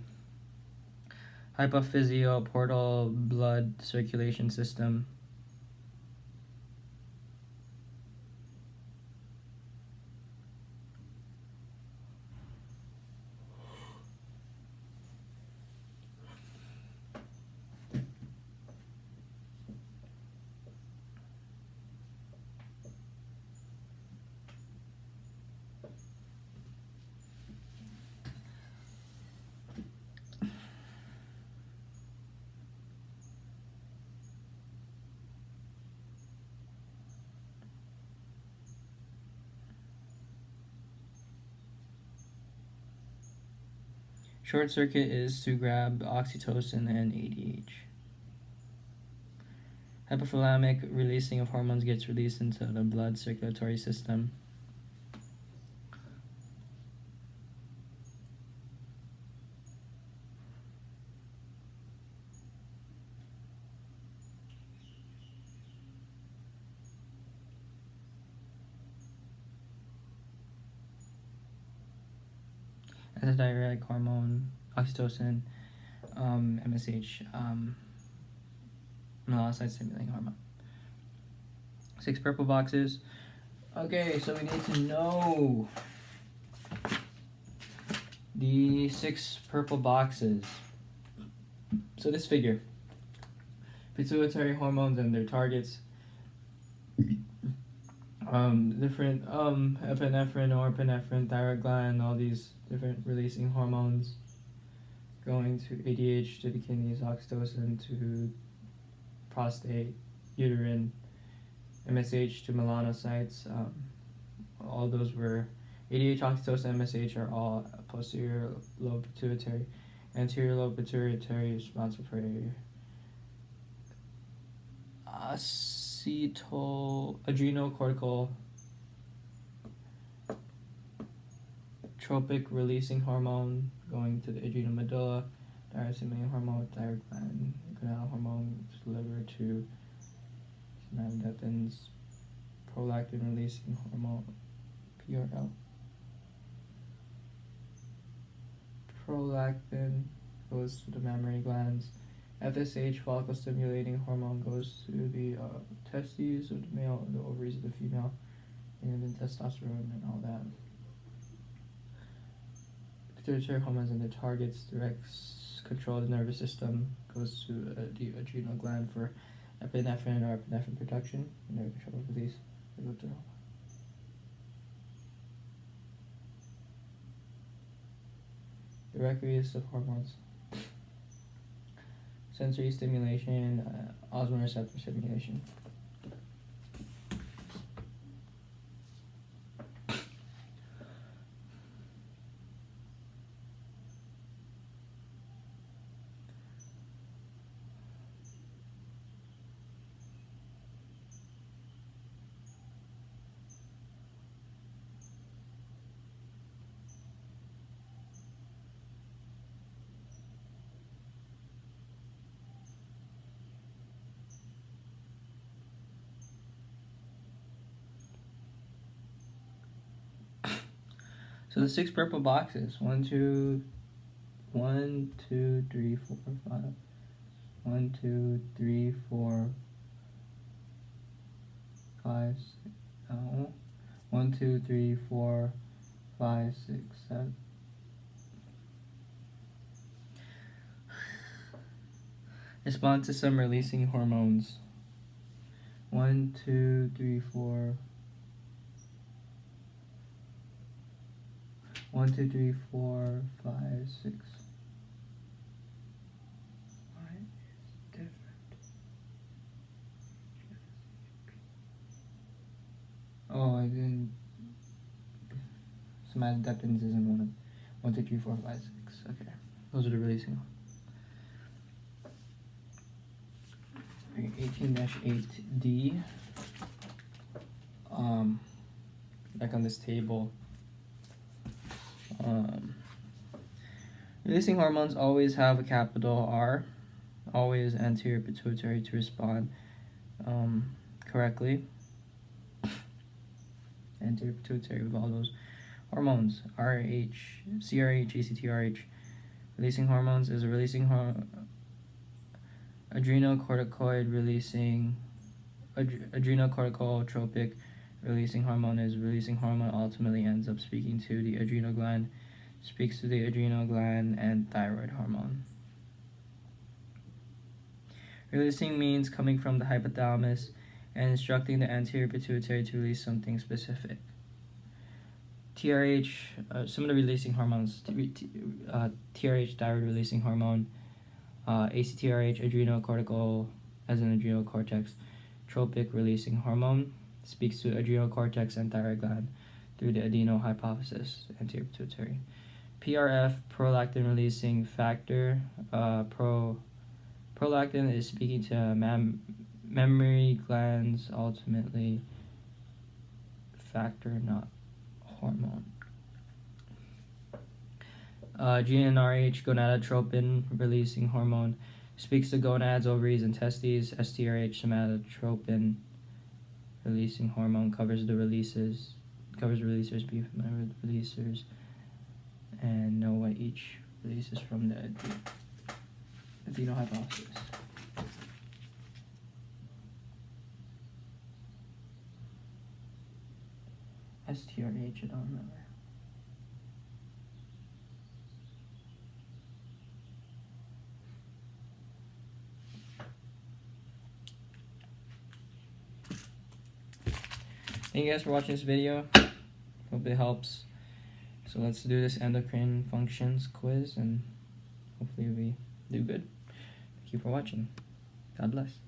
hypophyseal portal blood circulation system. Short circuit is to grab oxytocin and ADH. Hypothalamic releasing of hormones gets released into the blood circulatory system. As a diuretic hormone, oxytocin, MSH, melanocyte stimulating hormone. 6 purple boxes. Okay, so we need to know the 6 purple boxes. So this figure, pituitary hormones and their targets. Different epinephrine, norepinephrine, thyroid gland, all these different releasing hormones going to ADH to the kidneys, oxytocin to prostate, uterine, MSH to melanocytes. All those were ADH, oxytocin, MSH are all posterior lobe pituitary. Anterior lobe pituitary is responsible for adrenocortical tropic releasing hormone going to the adrenal medulla, thyroid stimulating hormone, thyroid gland gonadal hormone delivered to somatostatin's prolactin releasing hormone PRL. Prolactin goes to the mammary glands. FSH, follicle stimulating hormone, goes to the testes of the male, the ovaries of the female, and then testosterone and all that. Pituitary hormones and the targets directs control of the nervous system, goes to the adrenal gland for epinephrine or epinephrine production, and nerve control of release. The release of hormones. Sensory stimulation, osmoreceptor stimulation. So the 6 purple boxes, 1, 2, 3, 4, 5. 1, 2, 3, 4, 5, 6. 1, 2, 3, 4, 5, 6, 7. Respond to some releasing hormones. 1, 2, 3, 4. 1, 2, 3, 4, 5, 6. Why is different? Oh, I didn't. Somatostatin isn't one of 1, 2, 3, 4, 5, 6. Okay, those are the releasing. 18-8D. Back on this table. Releasing hormones always have a capital R, always anterior pituitary to respond correctly. Anterior pituitary with all those hormones, RH, CRH, ACTRH. Releasing hormones is a releasing adrenocorticoid releasing, adrenocorticotropic releasing hormone is releasing hormone ultimately ends up speaking to the adrenal gland, speaks to the adrenal gland and thyroid hormone. Releasing means coming from the hypothalamus and instructing the anterior pituitary to release something specific. TRH, some of the releasing hormones, TRH, thyroid releasing hormone, ACTRH, adrenocortical, as in adrenal cortex, tropic releasing hormone, speaks to adrenal cortex and thyroid gland through the adenohypophysis, anterior pituitary. PRF, prolactin releasing factor, prolactin is speaking to mammary glands, ultimately factor, not hormone. GnRH, gonadotropin releasing hormone, speaks to gonads, ovaries, and testes. STRH, somatotropin releasing hormone, covers releasers, be familiar with releasers, and know what each releases from the adenohypophysis. STRH, I don't remember. Thank you guys for watching this video. Hope it helps. So let's do this endocrine functions quiz and hopefully we do good. Thank you for watching. God bless.